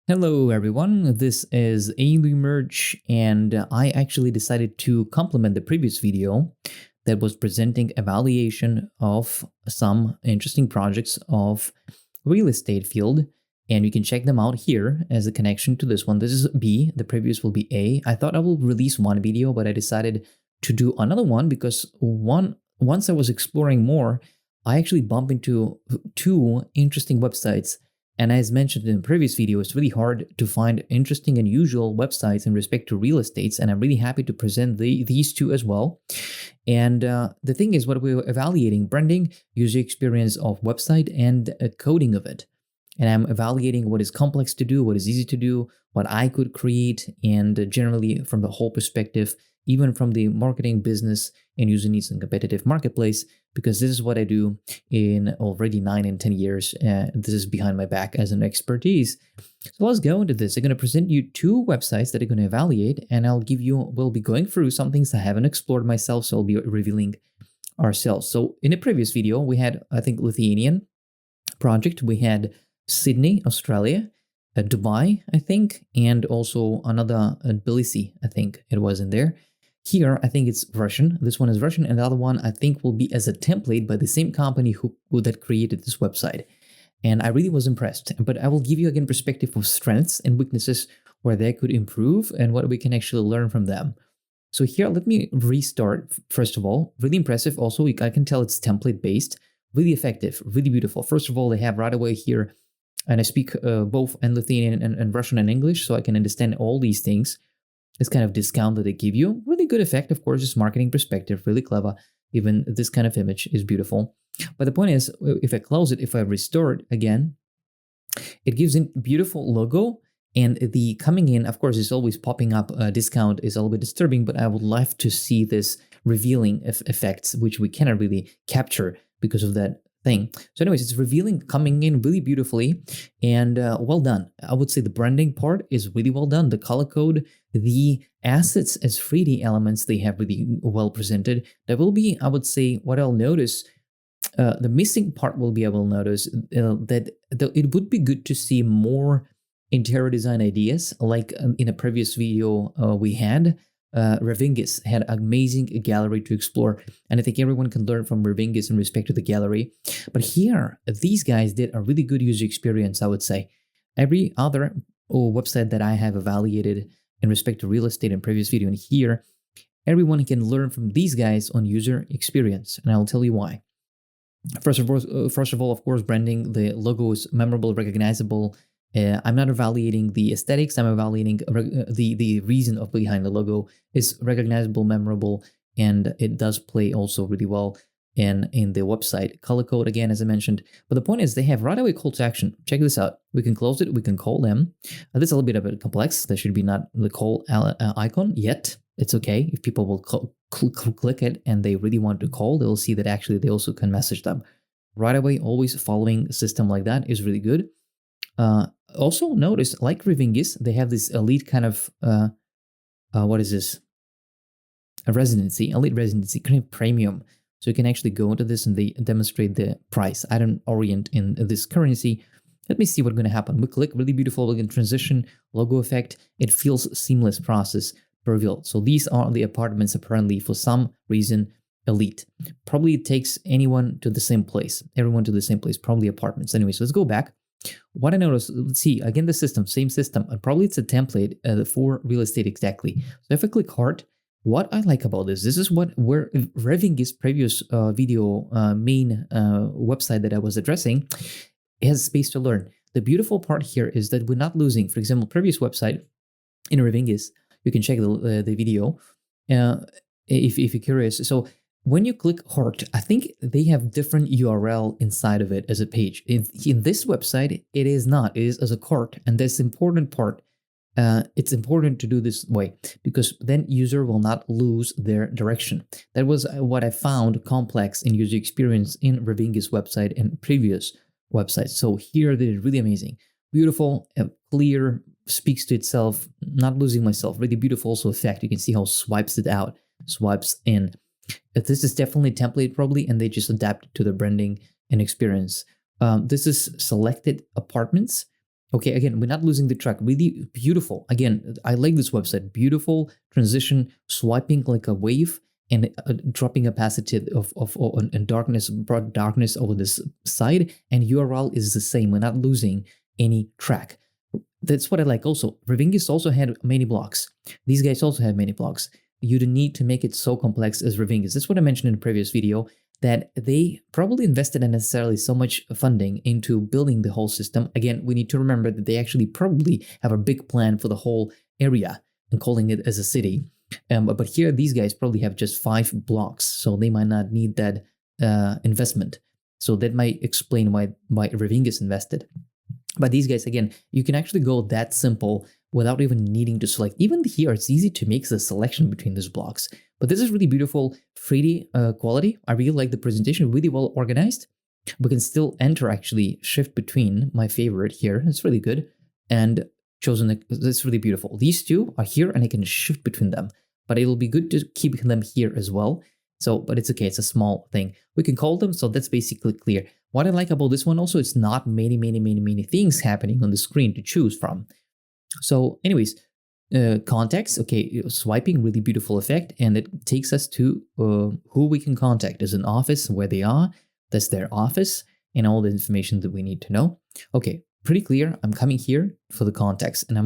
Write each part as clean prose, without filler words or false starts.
Hello everyone, this is Merch, and I actually decided to complement the previous video that was presenting evaluation of some interesting projects of real estate field, and you can check them out here as a connection to this one. This is B, the previous will be A. I thought I will release one video, but I decided to do another one because once I was exploring more, I actually bumped into two interesting websites. And as mentioned in the previous video, it's really hard to find interesting and usual websites in respect to real estates, and I'm really happy to present these two as well. And the thing is, what we're evaluating: branding, user experience of website, and coding of it. And I'm evaluating what is complex to do, what is easy to do, what I could create, and generally from the whole perspective, even from the marketing, business, and user needs and competitive marketplace, because this is what I do in already 9 and 10 years. This is behind my back as an expertise. So let's go into this. I'm going to present you two websites that I'm going to evaluate, and we'll be going through some things I haven't explored myself, so I'll be revealing ourselves. So in the previous video, we had, I think, Lithuanian project. We had Sydney, Australia, Dubai, I think, and also another Tbilisi, I think it was in there. Here, I think it's Russian. This one is Russian, and the other one I think will be as a template by the same company who that created this website. And I really was impressed. But I will give you again perspective of strengths and weaknesses where they could improve and what we can actually learn from them. So here, let me restart. First of all, really impressive. Also, I can tell it's template based, really effective, really beautiful. First of all, they have right away here, and I speak both in Lithuanian and Russian and English, so I can understand all these things. This kind of discount that they give you, really good effect, of course, it's marketing perspective, really clever. Even this kind of image is beautiful. But the point is, if I close it, if I restore it again, it gives a beautiful logo, and the coming in, of course, is always popping up. Discount is a little bit disturbing, but I would love to see this revealing effects, which we cannot really capture because of that thing. So anyways, it's revealing, coming in really beautifully, and well done. I would say the branding part is really well done. The color code, the assets as 3D elements, they have really well presented. There will be, I would say, what I'll notice, the missing part will be I will notice that it would be good to see more interior design ideas, like in a previous video we had. Revingis had amazing gallery to explore, and I think everyone can learn from Revingis in respect to the gallery. But here, these guys did a really good user experience, I would say. Every other website that I have evaluated in respect to real estate in previous video, and here, everyone can learn from these guys on user experience, and I'll tell you why. First of all, of course, branding. The logo is memorable, recognizable. I'm not evaluating the aesthetics. I'm evaluating the reason of behind the logo is recognizable, memorable, and it does play also really well in the website. Color code, again, as I mentioned. But the point is, they have right away call to action. Check this out. We can close it. We can call them. This is a little bit of a complex. There should be not the call icon yet. It's okay if people will click it and they really want to call. They'll see that actually they also can message them right away. Always following a system like that is really good. Also notice, like Revingis, they have this elite kind of, what is this? A residency, elite residency, kind of premium. So you can actually go into this and they demonstrate the price. I don't orient in this currency. Let me see what's going to happen. We click, really beautiful. We can transition, logo effect. It feels seamless process per reveal. So these are the apartments apparently for some reason elite. Probably it takes anyone to the same place, everyone to the same place, probably apartments. Anyways, let's go back. What I noticed, let's see, again, the system, same system, and probably it's a template for real estate exactly. So if I click heart, what I like about this is where Revingis previous video main website that I was addressing has space to learn. The beautiful part here is that we're not losing, for example, previous website in Revingis, you can check the video if you're curious. So when you click heart, I think they have different URL inside of it as a page. In this website, it is not. It is as a cart, and that's the important part. It's important to do this way because then user will not lose their direction. That was what I found complex in user experience in Revingis website and previous websites. So here they did really amazing, beautiful, clear, speaks to itself, not losing myself. Really beautiful also effect. You can see how swipes it out, swipes in. This is definitely a template probably, and they just adapt it to the branding and experience. This is selected apartments. Okay, again, we're not losing the track. Really beautiful. Again, I like this website. Beautiful transition, swiping like a wave and dropping opacity and darkness, brought darkness over this side. And URL is the same. We're not losing any track. That's what I like also. Revingis also had many blocks. These guys also have many blocks. You don't need to make it so complex as Revingis. That's what I mentioned in the previous video, that they probably invested unnecessarily so much funding into building the whole system. Again, we need to remember that they actually probably have a big plan for the whole area and calling it as a city. But here, these guys probably have just 5 blocks, so they might not need that investment. So that might explain why Revingis invested. But these guys, again, you can actually go that simple without even needing to select. Even here, it's easy to make the selection between these blocks. But this is really beautiful 3D quality. I really like the presentation, really well organized. We can still enter, actually, shift between my favorite here. It's really good. And chosen, it's really beautiful. These two are here and I can shift between them. But it'll be good to keep them here as well. So, but it's okay, it's a small thing. We can call them, so that's basically clear. What I like about this one also, it's not many things happening on the screen to choose from. So anyways, contacts, okay, swiping, really beautiful effect, and it takes us to who we can contact. There's an office, where they are, that's their office, and all the information that we need to know. Okay, pretty clear. I'm coming here for the contacts, and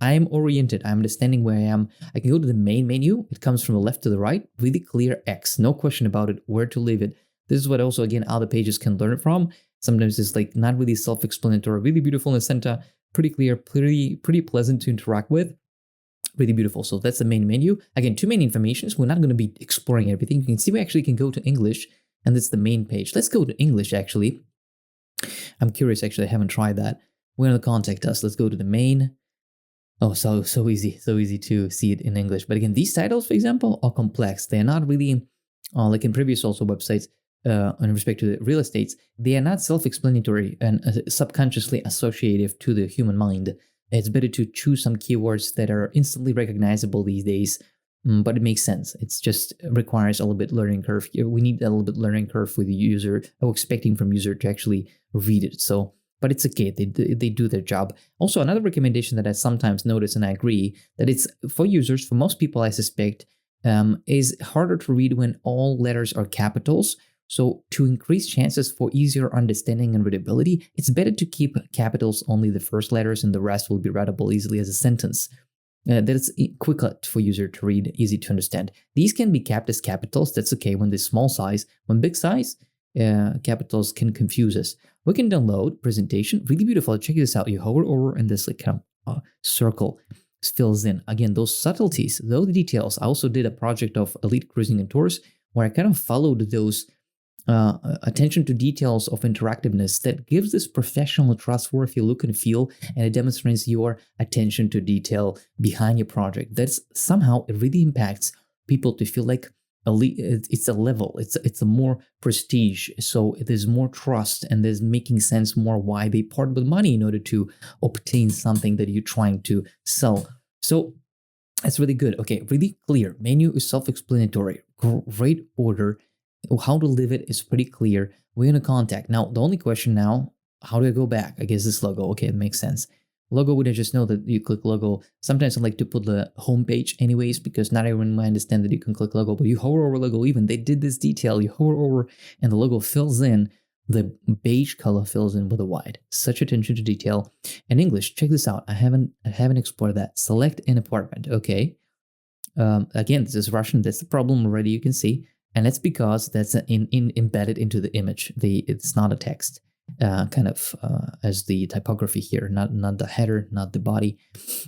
I'm oriented. I'm understanding where I am. I can go to the main menu. It comes from the left to the right. Really clear X, no question about it. Where to leave it. This is what also, again, other pages can learn from. Sometimes it's like not really self-explanatory. Really beautiful in the center. Pretty clear. Pretty pleasant to interact with. Really beautiful. So that's the main menu. Again, too many informations. We're not going to be exploring everything. You can see we actually can go to English, and that's the main page. Let's go to English, actually. I'm curious, actually. I haven't tried that. We're going to contact us. Let's go to the main. Oh, so easy to see it in English. But again, these titles, for example, are complex. They're not really, like in previous also websites, in respect to the real estates, they are not self-explanatory and subconsciously associative to the human mind. It's better to choose some keywords that are instantly recognizable these days, but it makes sense. It's just requires a little bit learning curve. We need a little bit learning curve with the user, or expecting from user to actually read it. So, but it's okay. They do their job. Also, another recommendation that I sometimes notice, and I agree, that it's for users, for most people, I suspect, is harder to read when all letters are capitals. So to increase chances for easier understanding and readability, it's better to keep capitals only the first letters, and the rest will be readable easily as a sentence. That is quicker for user to read, easy to understand. These can be kept as capitals. That's okay when they're small size. When big size, capitals can confuse us. We can download presentation. Really beautiful. Check this out. You hover over and this like kind of circle fills in. Again, those subtleties, those details. I also did a project of Elite Cruising and Tours where I kind of followed those attention to details of interactiveness that gives this professional, trustworthy look and feel, and it demonstrates your attention to detail behind your project. That's somehow, it really impacts people to feel like it's a level, it's a more prestige. So there's more trust, and there's making sense more why they part with money in order to obtain something that you're trying to sell. So that's really good. Okay, really clear. Menu is self-explanatory. Great order. How to leave it is pretty clear. We're going to contact. Now, the only question now, how do I go back? I guess this logo. Okay, it makes sense. Logo, would I just know that you click logo? Sometimes I like to put the home page anyways, because not everyone might understand that you can click logo, but you hover over logo even. They did this detail. You hover over and the logo fills in. The beige color fills in with a white. Such attention to detail. And English, check this out. I haven't explored that. Select an apartment. Okay. Again, this is Russian. That's the problem already, you can see. And that's because that's embedded into the image. It's not a text, as the typography here, not the header, not the body.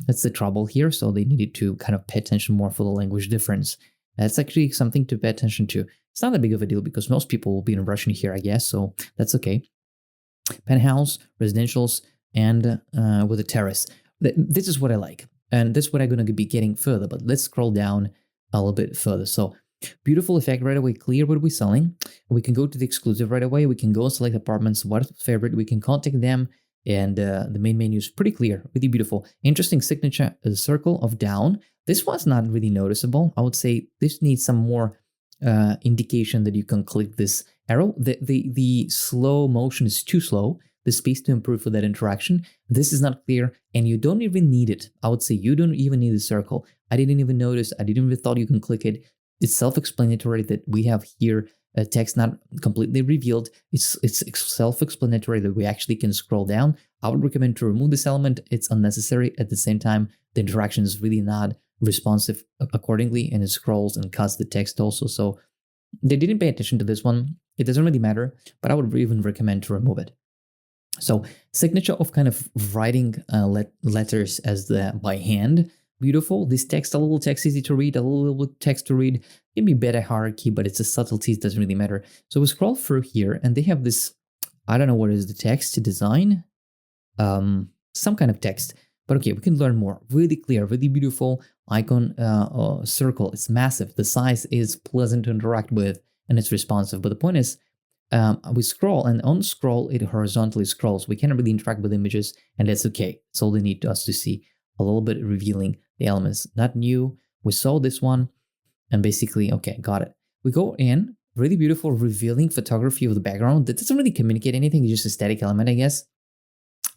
That's the trouble here. So they needed to kind of pay attention more for the language difference. That's actually something to pay attention to. It's not that big of a deal because most people will be in Russian here, I guess. So that's okay. Penthouse, residentials, and with a terrace. This is what I like. And this is what I'm going to be getting further. But let's scroll down a little bit further. So beautiful effect right away, clear what we're selling. We can go to the exclusive right away. We can go and select apartments, what's favorite. We can contact them, and the main menu is pretty clear, really beautiful. Interesting signature, a circle of down. This one's not really noticeable. I would say this needs some more indication that you can click this arrow. The slow motion is too slow. the space to improve for that interaction. This is not clear, and you don't even need it. I would say you don't even need the circle. I didn't even notice. I didn't even thought you can click it. It's self-explanatory that we have here text not completely revealed. It's self-explanatory that we actually can scroll down. I would recommend to remove this element. It's unnecessary. At the same time, the interaction is really not responsive accordingly, and it scrolls and cuts the text also. So they didn't pay attention to this one. It doesn't really matter, but I would even recommend to remove it. So signature of kind of writing letters as by hand. Beautiful. This text, a little text easy to read, a little text to read. It can be better hierarchy, but it's a subtlety. It doesn't really matter. So we scroll through here, and they have this. I don't know what is the text to design. Some kind of text. But okay, we can learn more. Really clear, really beautiful icon circle. It's massive. The size is pleasant to interact with, and it's responsive. But the point is, we scroll, and on scroll, it horizontally scrolls. We cannot really interact with images, and that's okay. It's all they need us to see. A little bit revealing the elements. Not new. We saw this one, and basically, okay, got it. We go in, really beautiful, revealing photography of the background. That doesn't really communicate anything. It's just a static element, I guess.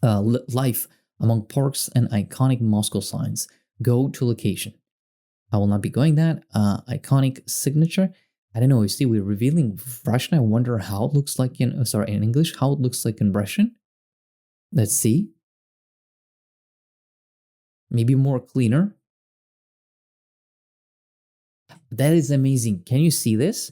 Life among parks and iconic Moscow signs. Go to location. I will not be going that. Iconic signature. I don't know. You see, we're revealing Russian. I wonder how it looks like in English. How it looks like in Russian. Let's see. Maybe more cleaner. That is amazing. Can you see this?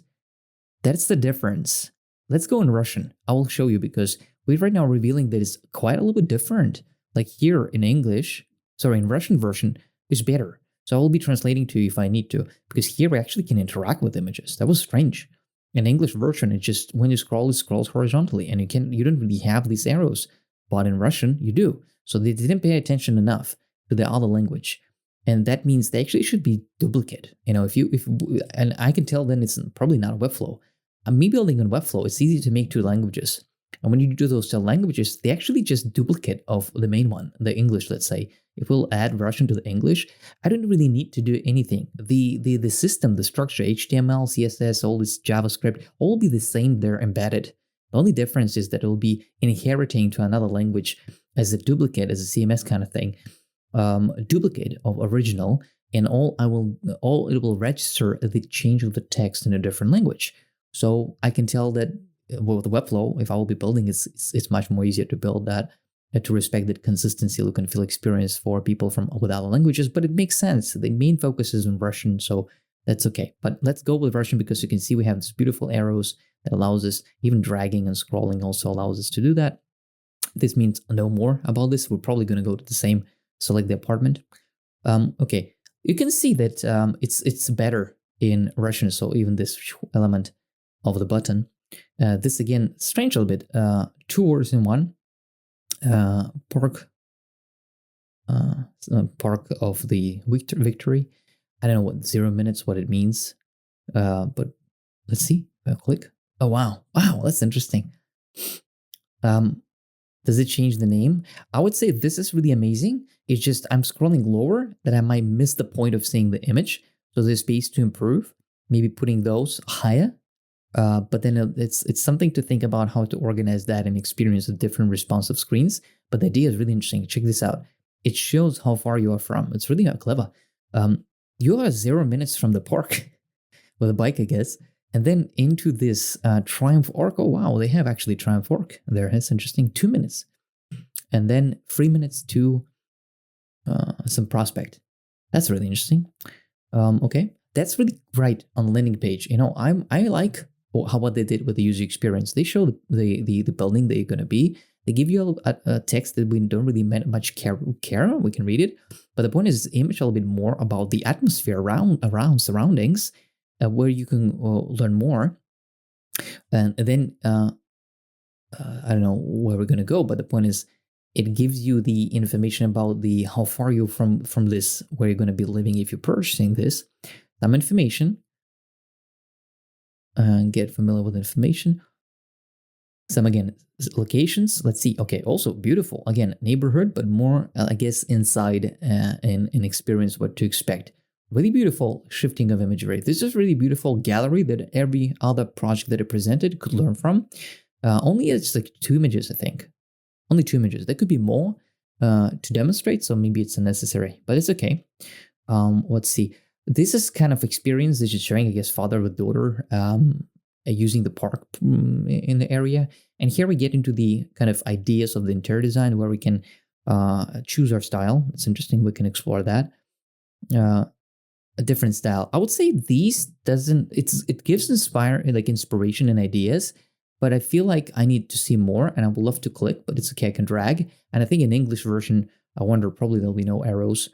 That's the difference. Let's go in Russian. I will show you, because we're right now revealing that it's quite a little bit different. Like here in in Russian version is better. So I will be translating to you if I need to, because here we actually can interact with images. That was strange. In English version, it just, when you scroll, it scrolls horizontally, and you don't really have these arrows. But in Russian, you do. So they didn't pay attention enough to the other language. And that means they actually should be duplicate. You know, and I can tell then it's probably not Webflow. Me building on Webflow, it's easy to make 2 languages. And when you do those 2 languages, they actually just duplicate of the main one, the English, let's say. If we'll add Russian to the English, I don't really need to do anything. The system, the structure, HTML, CSS, all this JavaScript, all will be the same. They're embedded. The only difference is that it will be inheriting to another language as a duplicate, as a CMS kind of thing. Duplicate of original, and all it will register the change of the text in a different language. So I can tell that with Webflow, if I will be building, it's much more easier to build that, to respect that consistency, look and feel experience for people with other languages. But it makes sense. The main focus is on Russian, so that's okay. But let's go with Russian, because you can see we have these beautiful arrows that allows us, even dragging and scrolling also allows us to do that. This means know more about this. We're probably going to go to the same. Select the apartment. Okay, you can see that it's better in Russian. So even this element of the button, this again, strange a little bit. 2 words in one. Park of the victory. I don't know what 0 minutes, what it means. But let's see. I'll click. Oh wow, that's interesting. Does it change the name? I would say this is really amazing. It's just I'm scrolling lower that I might miss the point of seeing the image. So there's space to improve. Maybe putting those higher. But then it's something to think about how to organize that and experience the different responsive screens. But the idea is really interesting. Check this out. It shows how far you are from. It's really clever. You are 0 minutes from the park with a bike, I guess. And then into this Triumph Arc. Oh, wow, they have actually Triumph Arc there. It's interesting. 2 minutes. And then 3 minutes to some prospect. That's really interesting. Okay, that's really great on the landing page. You know, I like what they did with the user experience. They show the building that you're going to be. They give you a text that we don't really much care. We can read it. But the point is, image a little bit more about the atmosphere around surroundings, where you can learn more. And then I don't know where we're going to go, but the point is, it gives you the information about how far you're from this, where you're going to be living if you're purchasing this. Some information. Get familiar with information. Some, again, locations. Let's see. Okay, also beautiful. Again, neighborhood, but more, I guess, inside and experience what to expect. Really beautiful shifting of imagery. This is really beautiful gallery that every other project that I presented could learn from. Only it's like 2 images, I think. Only 2 images. There could be more to demonstrate, so maybe it's unnecessary, but it's okay. Let's see. This is kind of experience that you're sharing, I guess, father with daughter, using the park in the area. And here we get into the kind of ideas of the interior design where we can choose our style. It's interesting. We can explore that. A different style. I would say these it gives inspiration and ideas, but I feel like I need to see more, and I would love to click, but it's okay, I can drag. And I think in English version, I wonder, probably there'll be no arrows.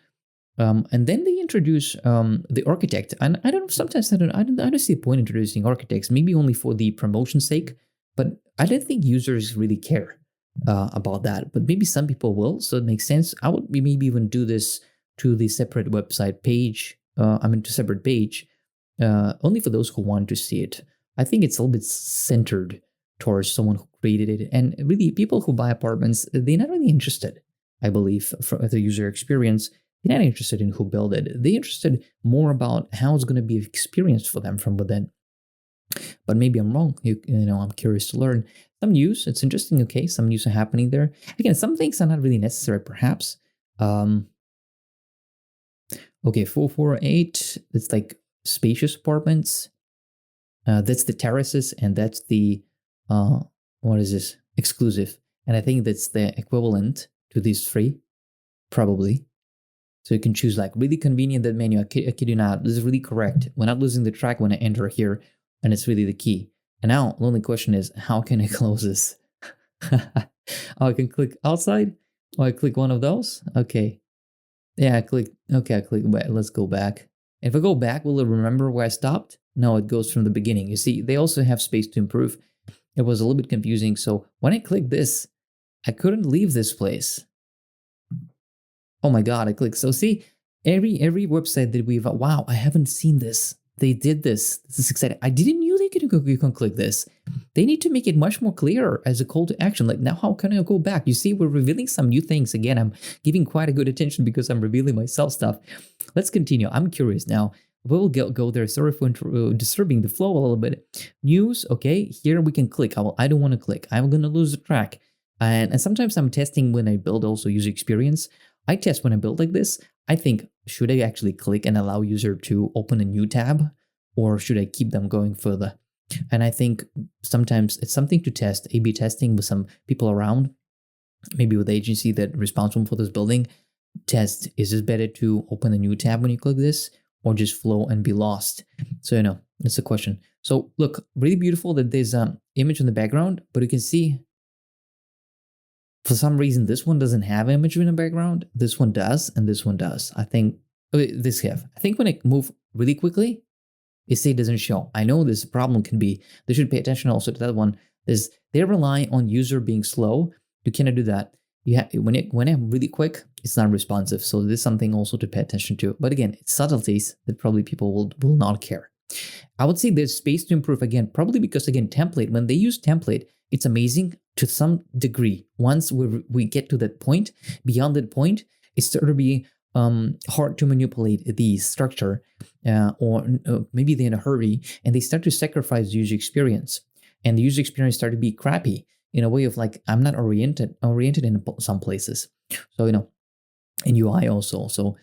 And then they introduce the architect, and I don't know. Sometimes I don't see a point introducing architects. Maybe only for the promotion's sake, but I don't think users really care about that. But maybe some people will, so it makes sense. I would maybe even do this to the separate website page. To separate page, only for those who want to see it. I think it's a little bit centered towards someone who created it, and really people who buy apartments, they're not really interested. I believe for the user experience. They're not interested in who built it. They're interested more about how it's going to be experienced for them from within. But maybe I'm wrong. I'm curious to learn. Some news, it's interesting. Okay, some news are happening there. Again, some things are not really necessary, perhaps. Okay, 448. It's like spacious apartments. That's the terraces, and that's the what is this? Exclusive. And I think that's the equivalent to these three, probably. So you can choose like really convenient, that menu. I kid you not, this is really correct. We're not losing the track when I enter here, and it's really the key. And now the only question is, how can I close this? I can click outside, or I click one of those. Okay. Yeah, I click. Okay, I click. Wait, let's go back. If I go back, will it remember where I stopped? No, it goes from the beginning. You see, they also have space to improve. It was a little bit confusing. So when I click this, I couldn't leave this place. Oh my God, I clicked. So see, every website that we've, wow, I haven't seen this. They did this. This is exciting. I didn't know you can click this. They need to make it much more clear as a call to action. Like, now how can I go back? You see, we're revealing some new things. Again, I'm giving quite a good attention because I'm revealing myself stuff. Let's continue. I'm curious now. We'll go there. Sorry for disturbing the flow a little bit. News, okay, here we can click. I don't want to click. I'm going to lose the track. And sometimes I'm testing when I build also user experience. I test when I build like this. I think, should I actually click and allow user to open a new tab, or should I keep them going further? And I think sometimes it's something to test, A/B testing with some people around, maybe with the agency that responsible for this building. Test, is it better to open a new tab when you click this, or just flow and be lost? So, that's a question. So look, really beautiful that there's an image in the background, but you can see for some reason this one doesn't have an image in the background. This one does, and this one does. I think this have. I think when I move really quickly, it doesn't show. I know this problem can be. They should pay attention also to that one. They rely on user being slow. You cannot do that. You have when I'm really quick, it's not responsive. So this is something also to pay attention to. But again, it's subtleties that probably people will not care. I would say there's space to improve again, probably because again, template. When they use template, it's amazing to some degree. Once we get to that point, beyond that point, it starts to be hard to manipulate the structure, or maybe they're in a hurry and they start to sacrifice user experience, and the user experience start to be crappy in a way of like, I'm not oriented in some places. So in UI also. So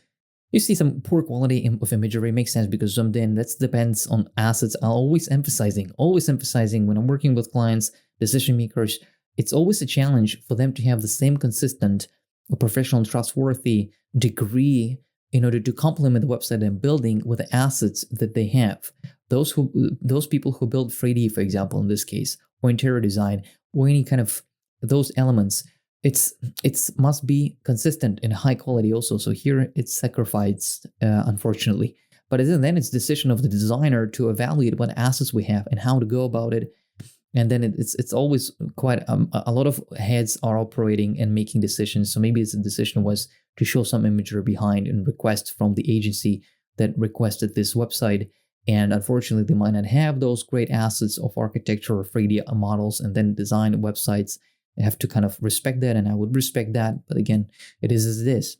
you see some poor quality of imagery. Makes sense because zoomed in. That depends on assets. I'm always emphasizing when I'm working with clients, decision makers. It's always a challenge for them to have the same consistent, professional, trustworthy degree in order to complement the website I'm building with the assets that they have. Those people who build 3D, for example, in this case, or interior design, or any kind of those elements, it's must be consistent and high quality also. So here it's sacrificed, unfortunately. But then it's decision of the designer to evaluate what assets we have and how to go about it. And then it's always quite a lot of heads are operating and making decisions. So maybe the decision was to show some imagery behind and request from the agency that requested this website. And unfortunately, they might not have those great assets of architecture or 3D models, and then design websites. They have to kind of respect that, and I would respect that. But again, it is as it is.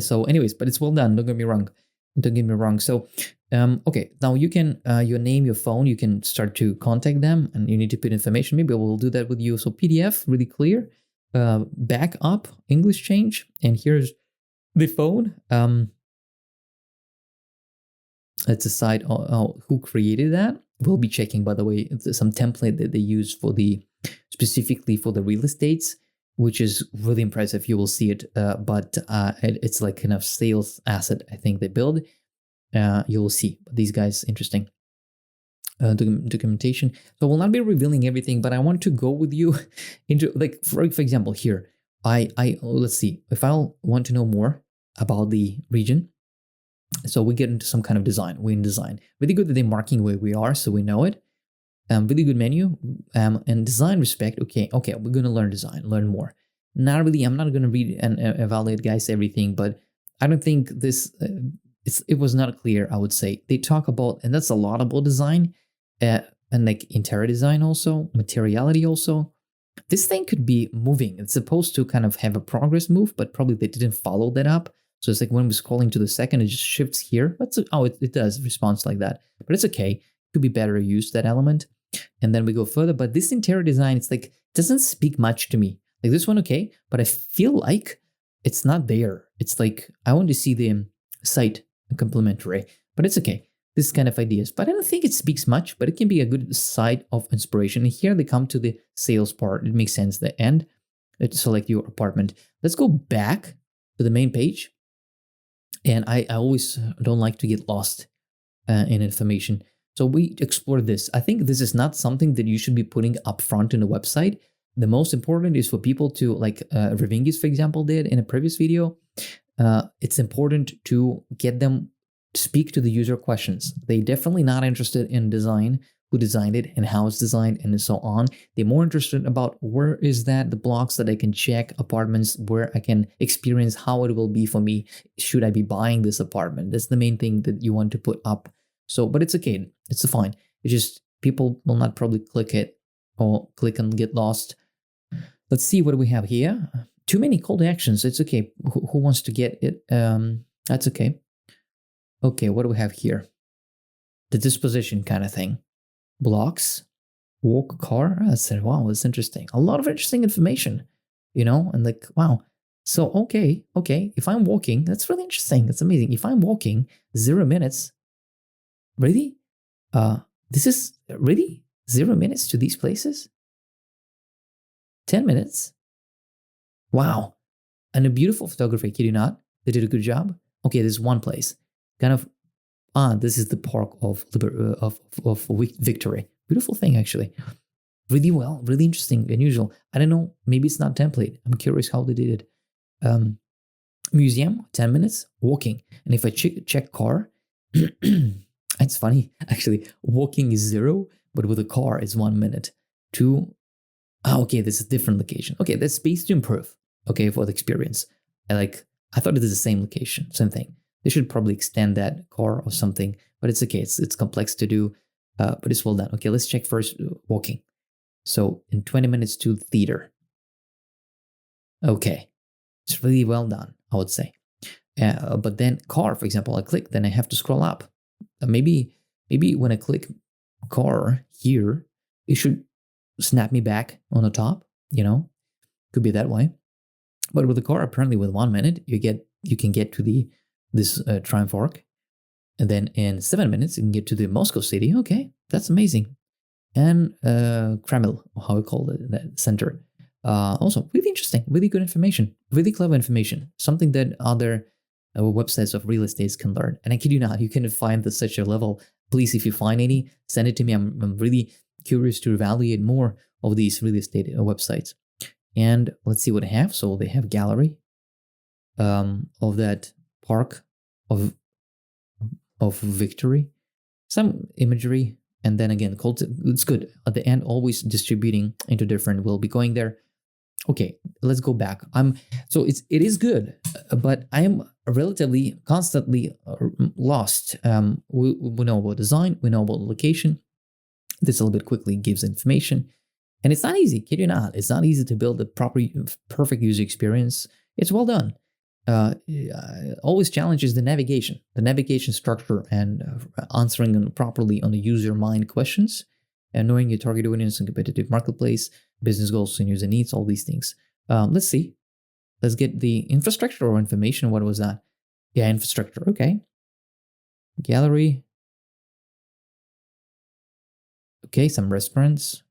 So anyways, but it's well done. Don't get me wrong. So, okay, now you can, your name, your phone, you can start to contact them, and you need to put information. Maybe we'll do that with you. So PDF, really clear. back up English change, and here's the phone. Let's decide who created that. We'll be checking, by the way, some template that they use for specifically for the real estates, which is really impressive. You will see it, but it's like kind of sales asset, I think they build. You will see these guys, interesting. Documentation. So we'll not be revealing everything, but I want to go with you into, like, for example, here, let's see, if I want to know more about the region, so we get into some kind of design. We're in design. Really good that they're marking where we are, so we know it. Really good menu. And design respect. Okay, we're gonna learn design, learn more. Not really. I'm not gonna read and evaluate, guys, everything, but I don't think this. It was not clear. I would say they talk about, and that's a lot about design, and like interior design also, materiality also. This thing could be moving. It's supposed to kind of have a progress move, but probably they didn't follow that up. So it's like when we're scrolling to the second, it just shifts here. It does response like that, but it's okay. It could be better used, that element. And then we go further. But this interior design, it's like, doesn't speak much to me. Like this one, okay, but I feel like it's not there. It's like, I want to see the site complementary, but it's okay. This kind of ideas, but I don't think it speaks much, but it can be a good site of inspiration. And here they come to the sales part. It makes sense. The end, select your apartment. Let's go back to the main page. And I always don't like to get lost in information. So we explore this. I think this is not something that you should be putting up front in the website. The most important is for people to, like Revingis, for example, did in a previous video. It's important to get them speak to the user questions. They're definitely not interested in design, who designed it and how it's designed and so on. They're more interested about where is that, the blocks that I can check, apartments where I can experience how it will be for me. Should I be buying this apartment? That's the main thing that you want to put up. So, but it's okay. It's fine. It's just people will not probably click it or click and get lost. Let's see what we have here. Too many call to actions. It's okay. Who wants to get it? That's okay. Okay, what do we have here? The disposition kind of thing. Blocks, walk, car. I said, wow, that's interesting. A lot of interesting information, and like, wow. So, okay. If I'm walking, that's really interesting. That's amazing. If I'm walking 0 minutes, really? This is really 0 minutes to these places? 10 minutes? Wow. And a beautiful photography, kid you not? They did a good job. Okay, there's one place. Kind of, this is the park of Victory. Beautiful thing, actually. Really well, really interesting, unusual. I don't know, maybe it's not template. I'm curious how they did it. Museum, 10 minutes, walking. And if I check car, it's funny, actually. Walking is 0, but with a car, it's 1 minute. 2, okay, this is a different location. Okay, that's space to improve, okay, for the experience. I thought it is the same location, same thing. They should probably extend that car or something, but it's okay. It's complex to do, but it's well done. Okay, let's check first walking. So in 20 minutes to theater. Okay, it's really well done, I would say. But then car, for example, I click, then I have to scroll up. Maybe when I click car here, it should snap me back on the top. Could be that way. But with the car, apparently, with 1 minute, you can get to this Triumph Arc, and then in 7 minutes you can get to the Moscow city. Okay, that's amazing. And Kremlin, how we call it, that center. Also, really interesting, really good information, really clever information. Something that other websites of real estates can learn. And I kid you not, you can find this such a level. Please, if you find any, send it to me. I'm really curious to evaluate more of these real estate websites. And let's see what they have. So they have gallery of that park of Victory, some imagery, and then again, it's good. At the end, always distributing into different. We'll be going there. Okay, let's go back. So it is good, but I am relatively constantly lost. We know about design, we know about location. This a little bit quickly gives information, and it's not easy. Kid you not, it's not easy to build a perfect user experience. It's well done. Always challenges the navigation structure, and answering them properly on the user mind questions, and knowing your target audience and competitive marketplace, business goals and user needs, all these things. Let's see. Let's get the infrastructure or information. What was that? Yeah, infrastructure. Okay. Gallery. Okay, some restaurants,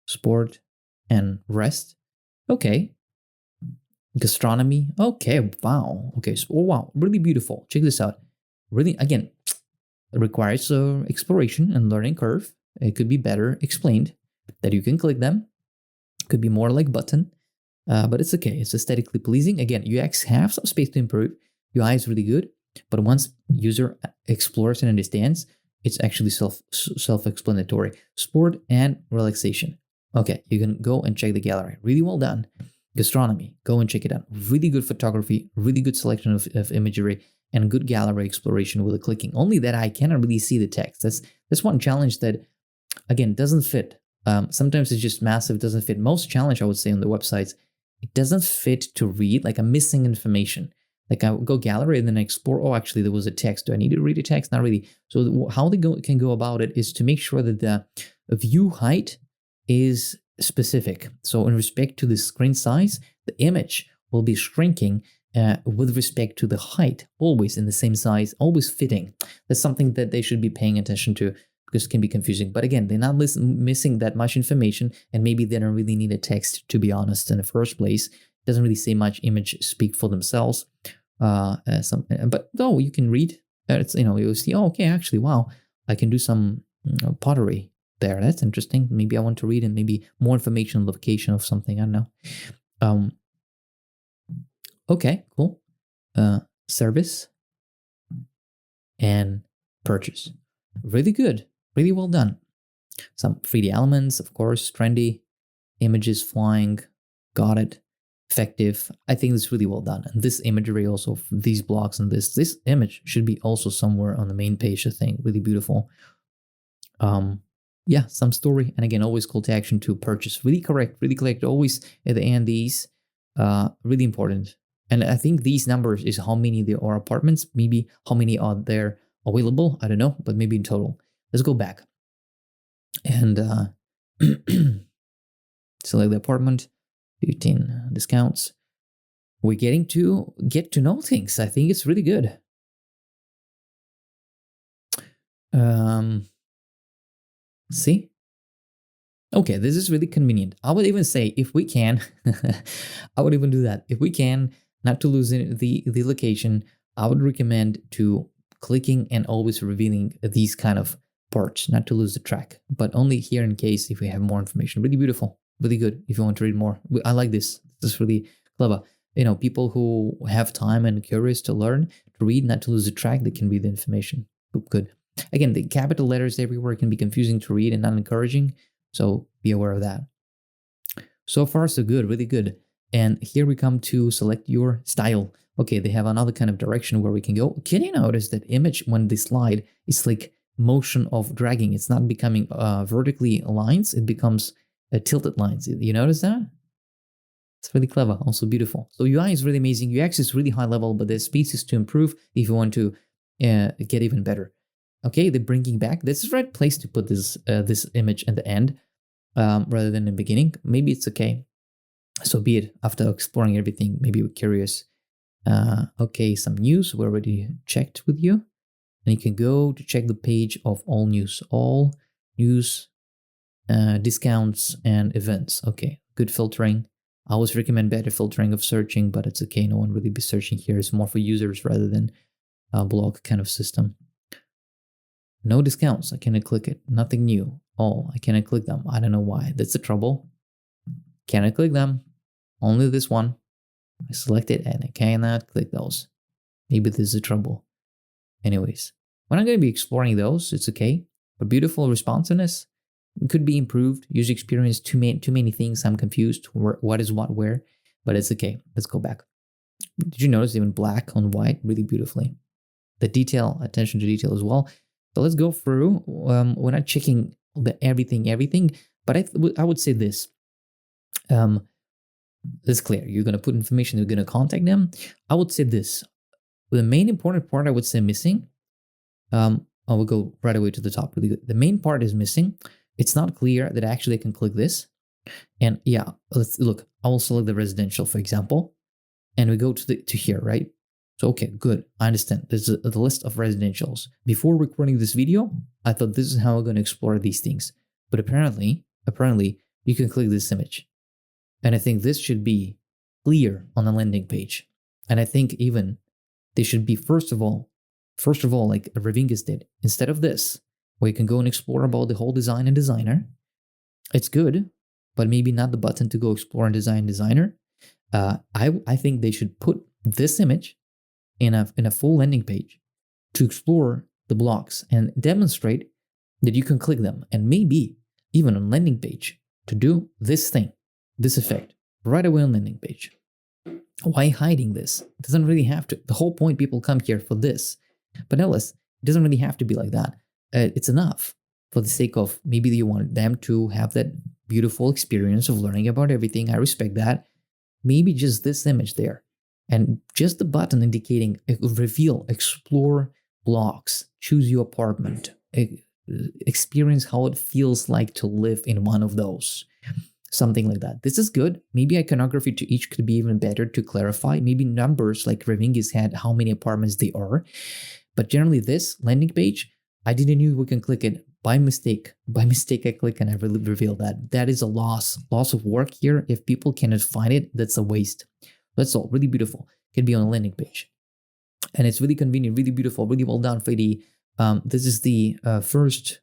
sport, and rest. Okay. Gastronomy. Okay, wow. Okay, so, oh, wow, really beautiful. Check this out. Really, again, it requires exploration and learning curve. It could be better explained that you can click them. It could be more like button, but it's okay. It's aesthetically pleasing. Again, UX have some space to improve. UI is really good, but once user explores and understands, it's actually self-explanatory. Sport and relaxation. Okay, you can go and check the gallery. Really well done. Gastronomy, go and check it out. Really good photography, really good selection of imagery, and good gallery exploration with the clicking. Only that I cannot really see the text. That's one challenge that, again, doesn't fit. Sometimes it's just massive, doesn't fit. Most challenge, I would say, on the websites, it doesn't fit to read, like I'm missing information. Like I go gallery and then I explore, oh, actually there was a text. Do I need to read a text? Not really. So how they can go about it is to make sure that the view height is specific. So in respect to the screen size, the image will be shrinking with respect to the height, always in the same size, always fitting. That's something that they should be paying attention to because it can be confusing. But again, they're not missing that much information, and maybe they don't really need a text, to be honest, in the first place. It doesn't really say much. Image speak for themselves. But though you can read, it's, you'll see, oh, okay, actually, wow, I can do some pottery there. That's interesting. Maybe I want to read and maybe more information on location of something. I don't know. Okay, cool. Service and purchase. Really good. Really well done. Some 3D elements, of course, trendy. Images flying. Got it. Effective. I think it's really well done. And this imagery also, these blocks and this image should be also somewhere on the main page, I think. Really beautiful. Yeah, some story. And again, always call to action to purchase. Really correct. Always at the end, these. Really important. And I think these numbers is how many there are apartments, maybe how many are there available. I don't know, but maybe in total. Let's go back. And select the apartment, 15 discounts. We're getting to get to know things. I think it's really good. See? Okay, this is really convenient. I would even say if we can, I would even do that. If we can, not to lose the location, I would recommend to clicking and always revealing these kind of parts, not to lose the track, but only here in case if we have more information. Really beautiful, really good if you want to read more. I like this. This is really clever. People who have time and curious to learn, to read, not to lose the track, they can read the information. Good. Again, the capital letters everywhere can be confusing to read and not encouraging, so be aware of that. So far, so good, really good. And here we come to select your style. Okay, they have another kind of direction where we can go. Can you notice that image when they slide, it's like motion of dragging. It's not becoming vertically lines, it becomes tilted lines. You notice that? It's really clever, also beautiful. So UI is really amazing. UX is really high level, but there's spaces to improve if you want to get even better. Okay, they're bringing back. This is the right place to put this image at the end rather than the beginning. Maybe it's okay. So be it. After exploring everything, maybe we're curious. Okay, some news we already checked with you. And you can go to check the page of all news, discounts and events. Okay, good filtering. I always recommend better filtering of searching, but it's okay. No one really be searching here. It's more for users rather than a blog kind of system. No discounts. I cannot click it. Nothing new. Oh, I cannot click them. I don't know why. That's the trouble. Cannot click them. Only this one. I select it and I cannot click those. Maybe this is the trouble. Anyways, we're not going to be exploring those. It's okay. But beautiful responsiveness could be improved. User experience, too many things. I'm confused. What is what where? But it's okay. Let's go back. Did you notice even black on white really beautifully? The detail, attention to detail as well. So let's go through. We're not checking the everything, but I would say this. It's clear. You're going to put information. You're going to contact them. I would say this. The main important part I would say missing. I will go right away to the top. Really good. The main part is missing. It's not clear that actually I can click this. And yeah, let's look. I will select the residential, for example, and we go to here, right? So, okay, good. I understand. There's the list of residentials. Before recording this video, I thought this is how we're going to explore these things. But apparently, you can click this image. And I think this should be clear on the landing page. And I think even they should be, first of all, like Revingus did, instead of this, where you can go and explore about the whole design and designer. It's good, but maybe not the button to go explore and designer. I think they should put this image in a full landing page to explore the blocks and demonstrate that you can click them, and maybe even on landing page to do this thing, this effect, right away on landing page. Why hiding this? It doesn't really have to. The whole point, people come here for this. But nevertheless, it doesn't really have to be like that. It's enough for the sake of maybe you want them to have that beautiful experience of learning about everything. I respect that. Maybe just this image there. And just the button indicating reveal, explore blocks, choose your apartment, experience how it feels like to live in one of those. Something like that. This is good. Maybe iconography to each could be even better to clarify. Maybe numbers like Revingus had, how many apartments they are. But generally this landing page, I didn't know we can click it by mistake. By mistake I click and I really reveal that. That is a loss of work here. If people cannot find it, that's a waste. That's all. Really beautiful. Can be on a landing page. And it's really convenient, really beautiful, really well done for the, this is the first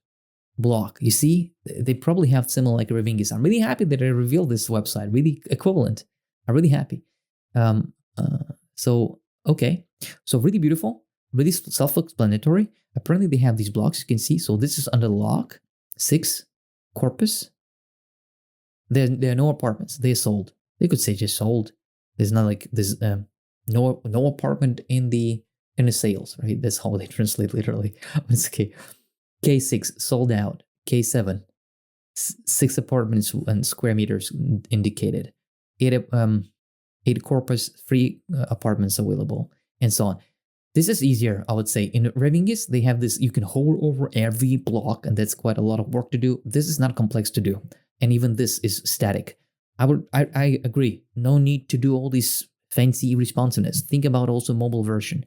block. You see, they probably have similar like Revingus. I'm really happy that I revealed this website, really equivalent. I'm really happy. So, okay. So really beautiful, really self-explanatory. Apparently they have these blocks you can see. So this is under lock, 6, corpus. There are no apartments. They're sold. They could say just sold. There's not like, there's no apartment in the sales, right? That's how they translate literally. It's okay. K6 sold out. K7 6 apartments and square meters indicated. 8 corpus, 3 apartments available, and so on. This is easier, I would say. In Revingus, they have this, you can hover over every block, and that's quite a lot of work to do. This is not complex to do, and even this is static. I agree. No need to do all this fancy responsiveness. Think about also mobile version.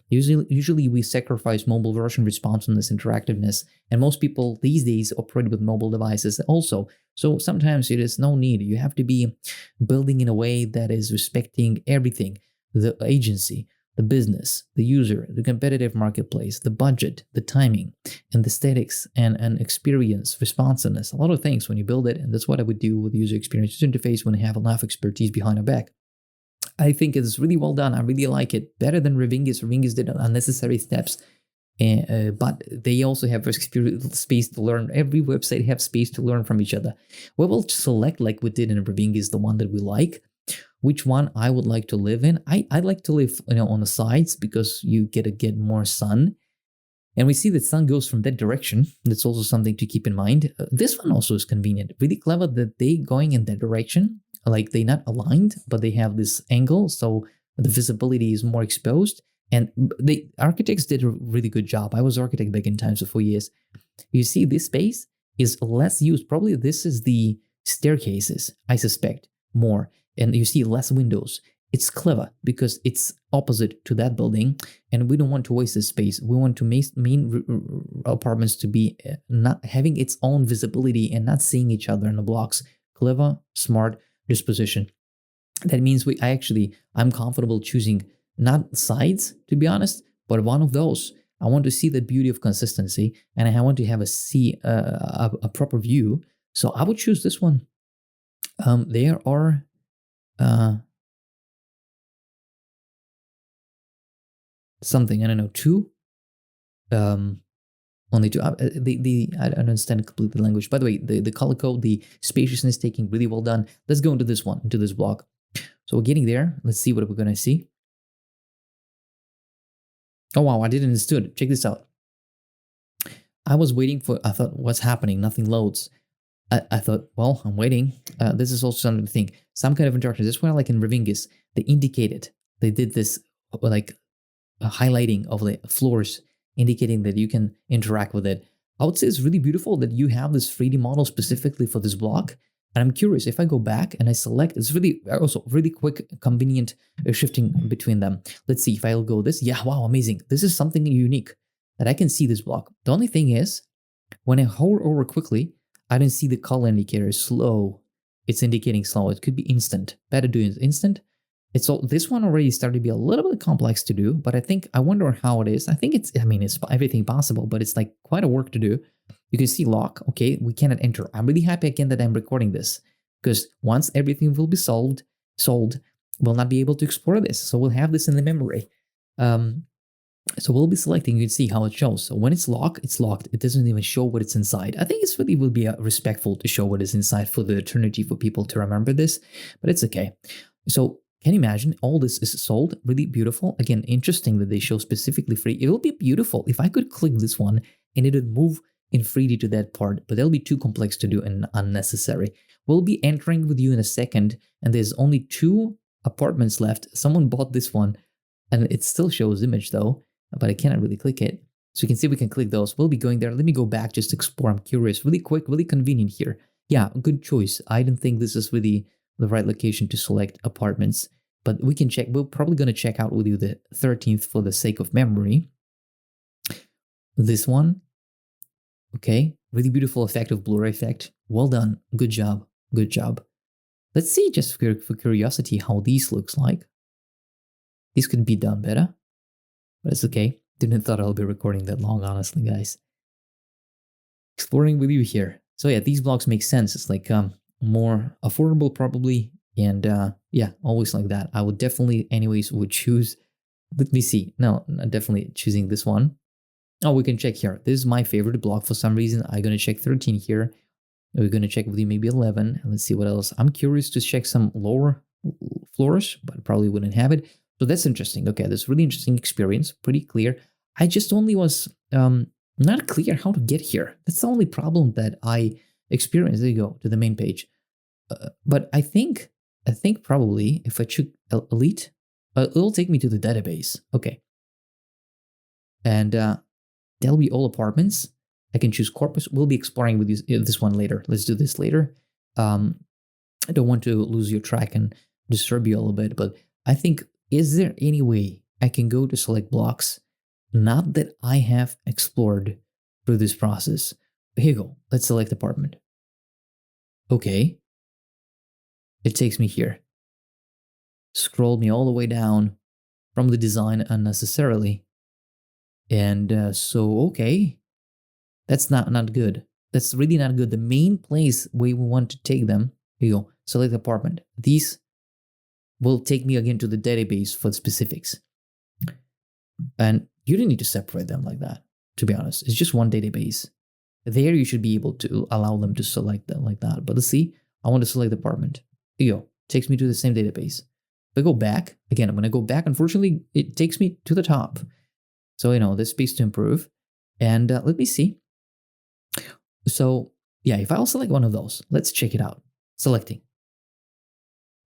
Usually we sacrifice mobile version responsiveness, interactiveness, and most people these days operate with mobile devices also. So sometimes it is no need. You have to be building in a way that is respecting everything: the agency, the business, the user, the competitive marketplace, the budget, the timing, and the aesthetics and experience, responsiveness, a lot of things when you build it. And that's what I would do with the user experience interface when I have enough expertise behind our back. I think it's really well done. I really like it. Better than Revingus. Revingus did unnecessary steps, but they also have space to learn. Every website has space to learn from each other. We will select, like we did in Revingus, the one that we like. Which one I would like to live in? I'd like to live, on the sides because you get more sun. And we see that sun goes from that direction. That's also something to keep in mind. This one also is convenient. Really clever that they going in that direction. Like they're not aligned, but they have this angle, so the visibility is more exposed. And the architects did a really good job. I was architect back in times for 4 years. You see, this space is less used. Probably this is the staircases, I suspect, more. And you see less windows. It's clever because it's opposite to that building, and we don't want to waste this space. We want to main apartments to be not having its own visibility and not seeing each other in the blocks. Clever, smart disposition. That means I'm comfortable choosing not sides, to be honest, but one of those. I want to see the beauty of consistency, and I want to have a proper view. So I would choose this one. There are something, I don't know, 2. Only 2. I don't understand completely the language. By the way, the color code, the spaciousness taking really well done. Let's go into this one, into this block. So we're getting there. Let's see what we're going to see. Oh, wow, I didn't understood. Check this out. I was waiting I thought, what's happening? Nothing loads. I thought, well, I'm waiting. This is also something to think. Some kind of interaction. This is why I like in Revingus, they indicated. They did this like a highlighting of the floors, indicating that you can interact with it. I would say it's really beautiful that you have this 3D model specifically for this block. And I'm curious, if I go back and I select, it's really also really quick, convenient shifting between them. Let's see if I'll go this. Yeah, wow, amazing. This is something unique that I can see this block. The only thing is, when I hover over quickly, I don't see the color indicator slow. It's indicating slow. It could be instant. Better do it instant. It's all, this one already started to be a little bit complex to do, but I wonder how it is. I think it's everything possible, but it's like quite a work to do. You can see lock. Okay, we cannot enter. I'm really happy again that I'm recording this, because once everything will be sold, we'll not be able to explore this. So we'll have this in the memory. So we'll be selecting, you can see how it shows. So when it's locked, it's locked. It doesn't even show what it's inside. I think it's really will be respectful to show what is inside for the eternity for people to remember this, but it's okay. So can you imagine all this is sold? Really beautiful. Again, interesting that they show specifically free. It will be beautiful if I could click this one and it would move in 3D to that part, but that'll be too complex to do and unnecessary. We'll be entering with you in a second, and there's only 2 apartments left. Someone bought this one, and it still shows image though, but I cannot really click it. So you can see we can click those. We'll be going there. Let me go back just to explore. I'm curious. Really quick, really convenient here. Yeah, good choice. I don't think this is really the right location to select apartments, but we can check. We're probably going to check out with you the 13th for the sake of memory. This one. Okay, really beautiful effect of blur effect. Well done. Good job. Good job. Let's see, just for curiosity, how these looks like. These could be done better, but it's okay. Didn't thought I'll be recording that long, honestly, guys. Exploring with you here. So yeah, these blocks make sense. It's like more affordable probably, and yeah, always like that. I would definitely, anyways, would choose. Let me see. No, definitely choosing this one. Oh, we can check here. This is my favorite block for some reason. I'm gonna check 13 here. We're gonna check with you maybe 11. And let's see what else. I'm curious to check some lower floors, but probably wouldn't have it. So that's interesting. Okay, that's really interesting experience. Pretty clear. I just only was not clear how to get here. That's the only problem that I experienced. There you go, to the main page. But I think probably if I choose elite, it'll take me to the database. Okay. And there'll be all apartments. I can choose corpus. We'll be exploring with this one later. Let's do this later. I don't want to lose your track and disturb you a little bit, but I think, is there any way I can go to select blocks? Not that I have explored through this process. Here you go. Let's select apartment. Okay. It takes me here. Scrolled me all the way down from the design unnecessarily. And so, okay. That's not good. That's really not good. The main place where we want to take them, here you go, select apartment. These will take me again to the database for the specifics. And you don't need to separate them like that, to be honest. It's just one database. There you should be able to allow them to select them like that. But let's see, I want to select apartment. Here you go, takes me to the same database. If I go back, again, when I go back, unfortunately, it takes me to the top. So, there's space to improve. And let me see. So, yeah, if I'll select one of those, let's check it out. Selecting.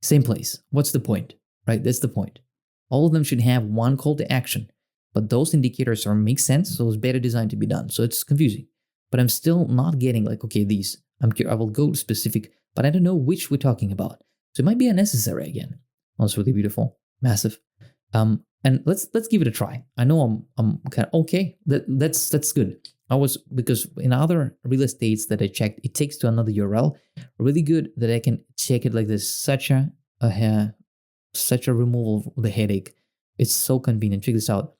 Same place. What's the point, right? That's the point. All of them should have one call to action, but those indicators make sense, so it's better designed to be done. So it's confusing, but I'm still not getting like, okay, these. I will go to specific, but I don't know which we're talking about. So it might be unnecessary again. Oh, it's really beautiful, massive. And let's give it a try. I know I'm kind of okay. That's good. Because in other real estates that I checked, it takes to another URL. Really good that I can check it like this. Such a removal of the headache. It's so convenient. Check this out.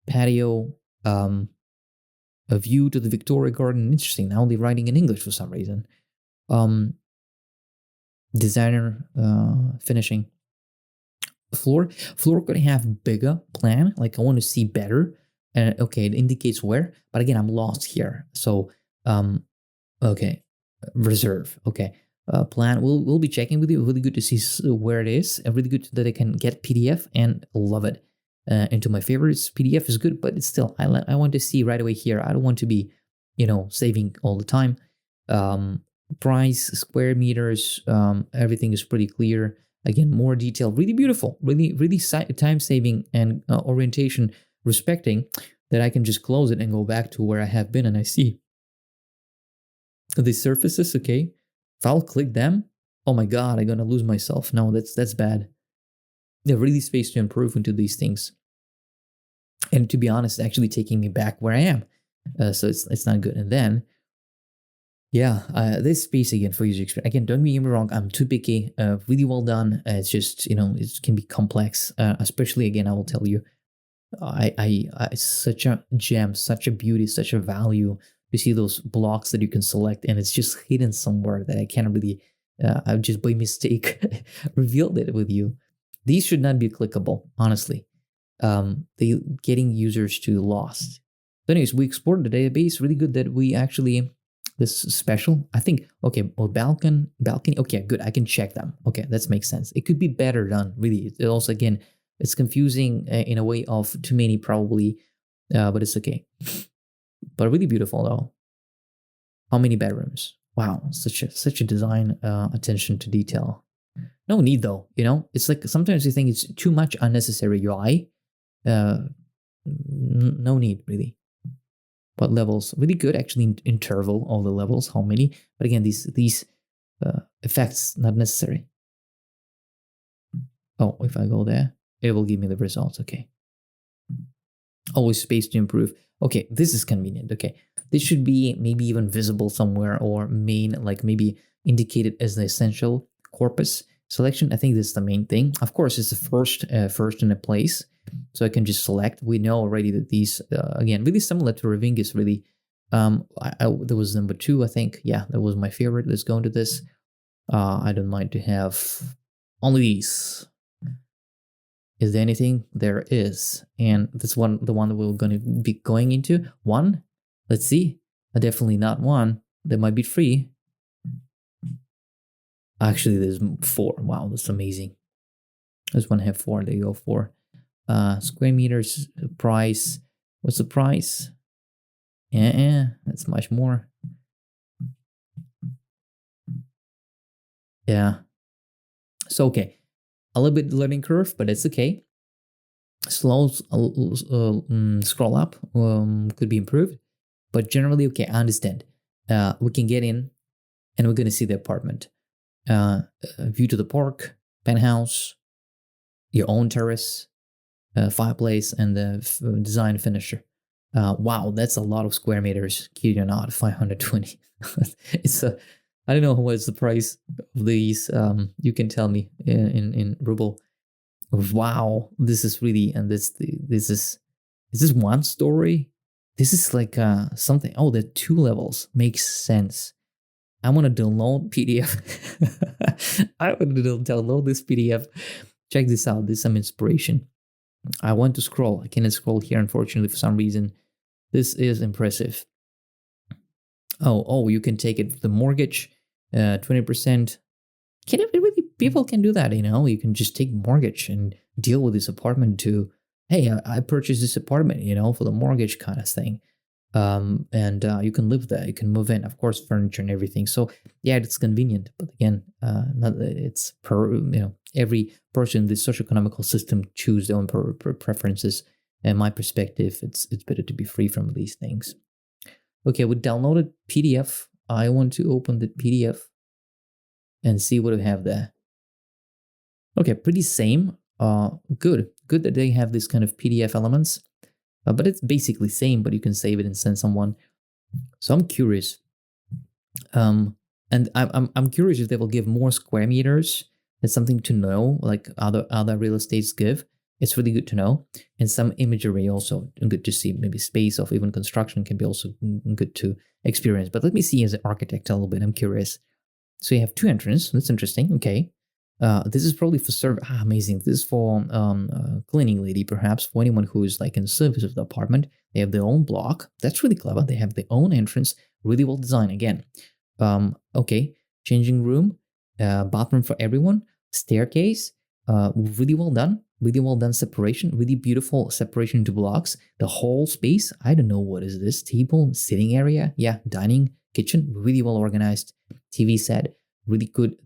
Patio, a view to the Victoria Garden. Interesting. Now they're writing in English for some reason. Designer, finishing. Floor could have bigger plan. Like I want to see better. And okay, it indicates where, but again, I'm lost here. So, okay, reserve. Okay, plan. We'll be checking with you. Really good to see where it is, and really good that I can get PDF and love it. Into my favorites. PDF is good, but it's still I want to see right away here. I don't want to be, saving all the time. Price, square meters, everything is pretty clear. Again, more detail, really beautiful, really time saving and orientation respecting, that I can just close it and go back to where I have been, and I see the surfaces. Okay, if I'll click them, oh my god, I'm gonna lose myself. No, that's bad. There's really space to improve into these things. And to be honest, actually taking me back where I am. So it's not good. And then, yeah, this space again for user experience. Again, don't get me wrong, I'm too picky. Really well done. It's just, it can be complex. Especially again, I will tell you, it's such a gem, such a beauty, such a value to see those blocks that you can select, and it's just hidden somewhere that I can't really. I just by mistake revealed it with you. These should not be clickable, honestly. They getting users to lost. But anyways, we explored the database. Really good that we actually this special. I think okay. Well, balcony. Okay, good. I can check them. Okay, that makes sense. It could be better done. Really. It also again, it's confusing in a way of too many probably, but it's okay. But really beautiful though. How many bedrooms? Wow, such a design attention to detail. No need though. It's like sometimes you think it's too much unnecessary UI. No need really. But levels really good actually. Interval all the levels. How many? But again, these effects not necessary. Oh, if I go there, it will give me the results. Okay. Always space to improve. Okay, this is convenient. Okay, this should be maybe even visible somewhere or main, like maybe indicated as the essential corpus selection. I think this is the main thing. Of course, it's the first in a place, so I can just select. We know already that these again really similar to Ravingis. Really, there was number 2. I think that was my favorite. Let's go into this. I don't mind to have only these. Is there anything? There is. And that's the one that we're going to be going into. 1. Let's see. Definitely not 1. There might be 3. Actually, there's 4. Wow, that's amazing. This one have 4. There you go, 4. Square meters, price. What's the price? That's much more. Yeah. So, okay. A little bit learning curve, but it's okay. Slow scroll up could be improved, but generally okay. I understand. We can get in, and we're gonna see the apartment. View to the park, penthouse, your own terrace, fireplace, and the design finisher. Wow, that's a lot of square meters. Kid or not, 520. It's a. I don't know what's the price of these. You can tell me in ruble. Wow, this is really, and is this 1 story? This is like something. Oh, the 2 levels makes sense. I want to download PDF. I want to download this PDF. Check this out. This is some inspiration. I want to scroll. I cannot scroll here, unfortunately, for some reason. This is impressive. Oh, you can take it for the mortgage. 20%. Can it really? People can do that, You can just take mortgage and deal with this apartment to, hey, I purchased this apartment, for the mortgage kind of thing. And you can live there. You can move in, of course, furniture and everything. So yeah, it's convenient. But again, it's per every person in this socioeconomical system choose their own preferences. And my perspective, it's better to be free from these things. Okay, we downloaded PDF. I want to open the PDF and see what we have there. Okay, pretty same. Good that they have this kind of PDF elements, but it's basically same. But you can save it and send someone. So I'm curious, and I'm curious if they will give more square meters. That's something to know, like other real estates give. It's really good to know, and some imagery also good to see. Maybe space of even construction can be also good to experience. But let me see as an architect a little bit. I'm curious. So you have 2 entrances. That's interesting. Okay. This is probably for service. Amazing. This is for cleaning lady, perhaps, for anyone who is like in service of the apartment. They have their own block. That's really clever. They have their own entrance. Really well designed again. Okay. Changing room. Bathroom for everyone. Staircase. Really well done. Really well done separation. Really beautiful separation into blocks. The whole space. I don't know what is this. Table, sitting area. Yeah. Dining, kitchen. Really well organized. TV set. Really good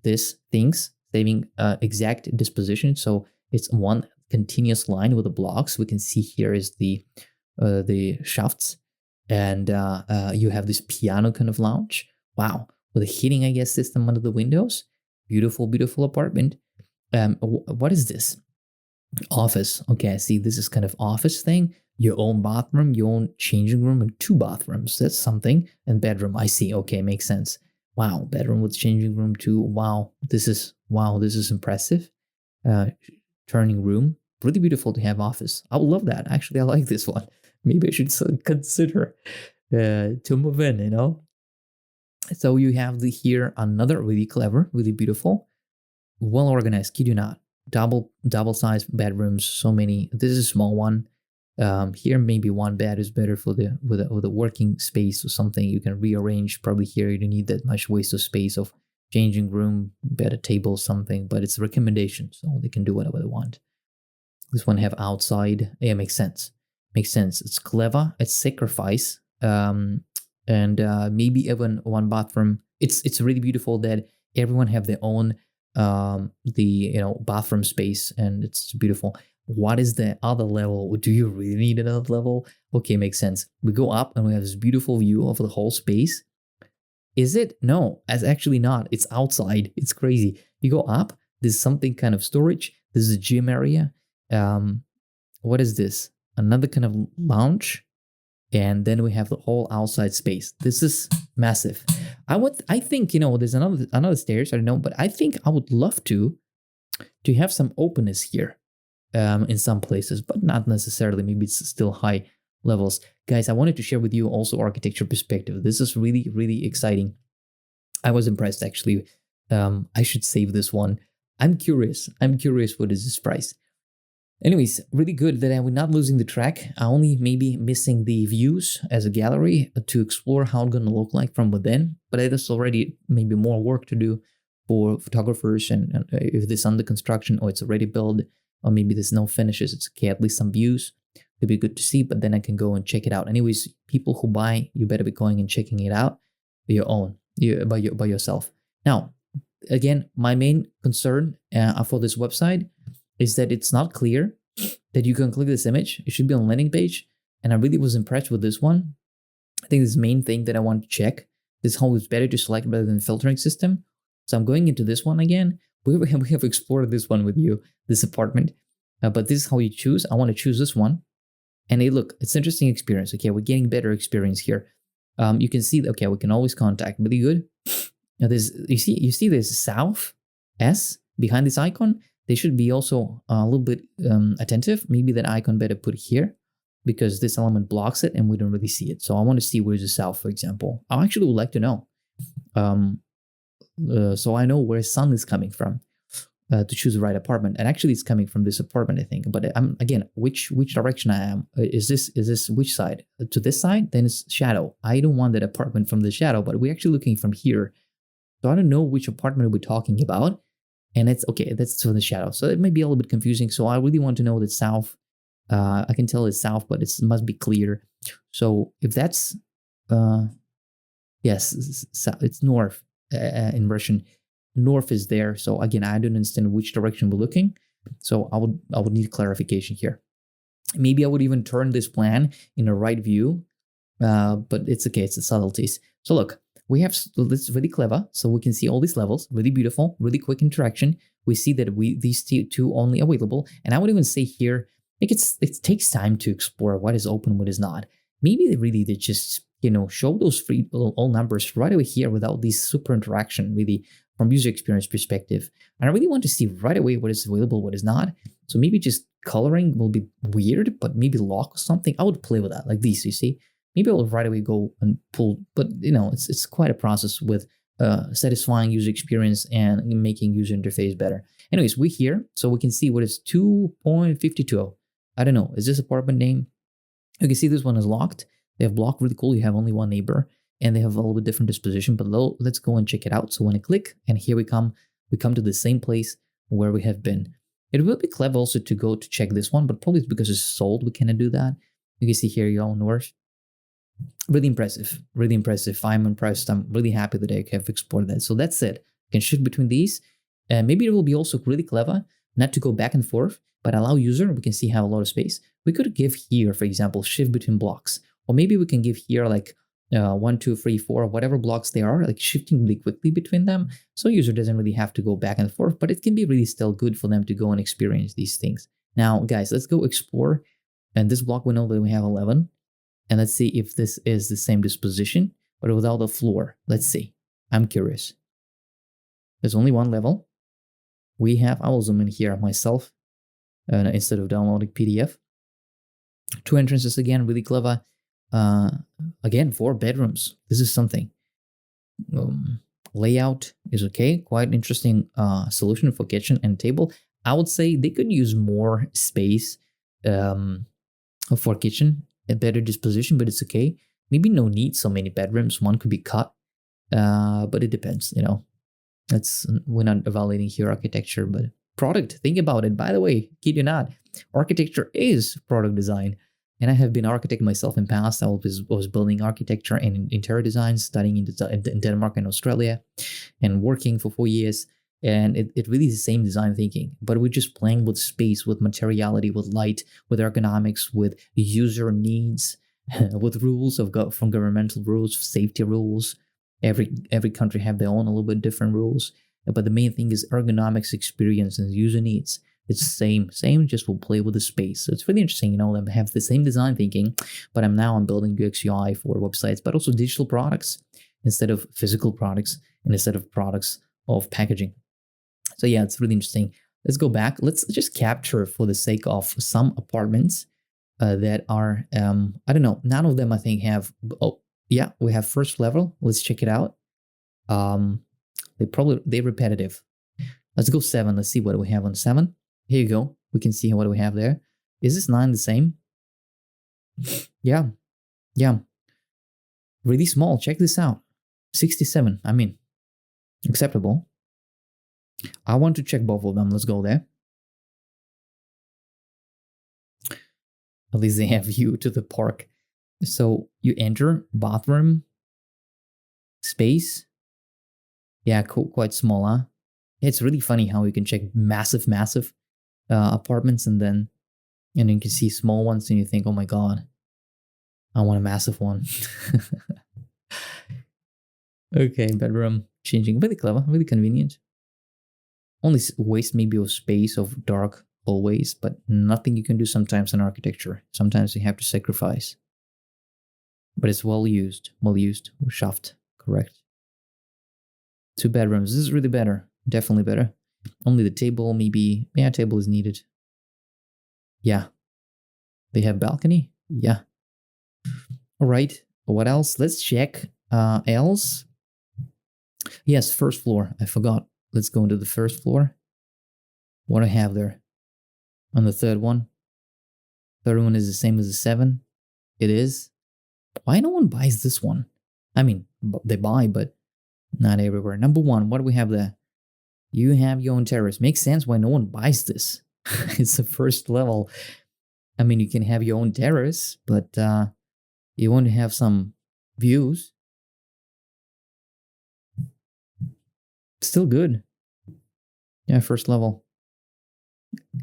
things. Saving exact disposition, so it's one continuous line with the blocks. We can see here is the shafts, and you have this piano kind of lounge. Wow, with a heating, I guess, system under the windows. Beautiful, beautiful apartment. What is this? Office. Okay, I see this is kind of office thing. Your own bathroom, your own changing room, and 2 bathrooms. That's something. And bedroom. I see. Okay, makes sense. Wow, bedroom with changing room too. Wow, this is impressive. Turning room. Really beautiful to have office. I would love that. Actually, I like this one. Maybe I should consider to move in, you know? So you have here another really clever, really beautiful, well organized. Kid you not, double sized bedrooms. So many. This is a small one. Here maybe one bed is better for the with a working space or something. You can rearrange. Probably here you don't need that much waste of space of changing room, bed, a table, something. But it's a recommendation, so they can do whatever they want. This one have outside. Yeah, makes sense. Makes sense. It's clever. It's sacrifice. And maybe even one bathroom. It's really beautiful that everyone have their own bathroom space, and it's beautiful. What is the other level? Do you really need another level? Okay, makes sense. We go up and we have this beautiful view of the whole space. Is it? No, it's actually not. It's outside. It's crazy. You go up. There's something kind of storage. This is a gym area. What is this? Another kind of lounge. And then we have the whole outside space. This is massive. I think, there's another stairs, I don't know, but I think I would love to have some openness here in some places, but not necessarily. Maybe it's still high levels. Guys, I wanted to share with you also architecture perspective. This is really, really exciting. I was impressed, actually. I should save this one. I'm curious what is this price. Anyways, really good that we're not losing the track. I only maybe missing the views as a gallery to explore how it's going to look like from within. But it is already maybe more work to do for photographers. And if this under construction or it's already built, or maybe there's no finishes, it's okay, at least some views. It'd be good to see, but then I can go and check it out. Anyways, people who buy, you better be going and checking it out your own, by yourself. Now, again, my main concern for this website is that it's not clear that you can click this image. It should be on landing page. And I really was impressed with this one. I think this is the main thing that I want to check. This how it's better to select rather than filtering system. So I'm going into this one again. We have explored this one with you, this apartment. But this is how you choose. I want to choose this one. And hey, look, it's interesting experience. Okay, we're getting better experience here. You can see, okay, we can always contact. Really good. Now you see there's South S behind this icon. They should be also a little bit attentive. Maybe that icon better put here because this element blocks it and we don't really see it. So I want to see where's the South, for example. I actually would like to know. So I know where sun is coming from to choose the right apartment. And actually it's coming from this apartment, I think. But again, which direction I am? Is this which side? To this side? Then it's shadow. I don't want that apartment from the shadow, but we're actually looking from here. So I don't know which apartment we're talking about. And it's okay, that's for the shadow. So it may be a little bit confusing. So I really want to know that South. I can tell it's South, but it must be clear. So if that's, yes, it's North in Russian. North is there. So again, I don't understand which direction we're looking. So I would need clarification here. Maybe I would even turn this plan in a right view, but it's okay, it's the subtleties. So look. We have this really clever, so we can see all these levels, really beautiful, really quick interaction. We see that these two only available, and I would even say here, I think it takes time to explore what is open, what is not. Maybe they just show those free all numbers right away here without this super interaction, really from user experience perspective. And I really want to see right away what is available, what is not. So maybe just coloring will be weird, but maybe lock or something. I would play with that like this, you see. Maybe I'll right away go and pull, but it's quite a process with satisfying user experience and making user interface better. Anyways, we're here, so we can see what is 2.52. I don't know, is this apartment name? You can see this one is locked. They have blocked, really cool. You have only one neighbor, and they have a little bit different disposition, but let's go and check it out. So when I click, and here we come to the same place where we have been. It will be clever also to go to check this one, but probably it's because it's sold, we cannot do that. You can see here, y'all north. Really impressive, really impressive. I'm impressed. I'm really happy that I have explored that. So that's it. You can shift between these. Maybe it will be also really clever not to go back and forth, but allow user, we can see have a lot of space. We could give here, for example, shift between blocks. Or maybe we can give here like 1, 2, 3, 4, whatever blocks they are, like shifting really quickly between them. So user doesn't really have to go back and forth, but it can be really still good for them to go and experience these things. Now, guys, let's go explore. And this block, we know that we have 11. And let's see if this is the same disposition, but without a floor. Let's see. I'm curious. There's only one level. We have, I will zoom in here myself instead of downloading PDF. 2 entrances again, really clever. Again, 4 bedrooms. This is something. Layout is okay. Quite interesting solution for kitchen and table. I would say they could use more space for kitchen, a better disposition, but it's okay. Maybe no need so many bedrooms. One could be cut, but it depends, you know. We're not evaluating here architecture, but product. Think about it. By the way, kid you not, architecture is product design. And I have been an architect myself in past. I was building architecture and interior design, studying in Denmark and Australia, and working for 4 years. And it really is the same design thinking, but we're just playing with space, with materiality, with light, with ergonomics, with user needs, with rules from governmental rules, safety rules. Every country have their own a little bit different rules, but the main thing is ergonomics, experience, and user needs. It's the same, just will play with the space. So it's really interesting, you know, them have the same design thinking, but I'm building UX UI for websites, but also digital products instead of physical products and instead of products of packaging. So yeah, it's really interesting. Let's go back. Let's just capture for the sake of some apartments that are, I don't know, none of them I think have, oh yeah, we have first level. Let's check it out. They're repetitive. Let's go 7. Let's see what we have on 7. Here you go. We can see what we have there. Is this 9 the same? Yeah. Really small. Check this out. 67. I mean, acceptable. I want to check both of them. Let's go there. At least they have view to the park. So you enter bathroom space. Yeah, quite small, huh? It's really funny how you can check massive apartments and then you can see small ones and you think, oh my god, I want a massive one. Okay, bedroom changing. Really clever, really convenient. Only waste maybe of space of dark hallways, but nothing you can do sometimes in architecture. Sometimes you have to sacrifice. But it's well used. Shaft, correct. 2 bedrooms. This is really better. Definitely better. Only the table, maybe. Yeah, table is needed. Yeah. They have balcony? Yeah. All right. What else? Let's check else. Yes, first floor. I forgot. Let's go into the first floor. What do I have there? On the third one. Third one is the same as the 7. It is. Why no one buys this one? I mean, they buy, but not everywhere. Number 1, what do we have there? You have your own terrace. Makes sense why no one buys this. It's the first level. I mean, you can have your own terrace, but you want to have some views. Still good. Yeah, first level.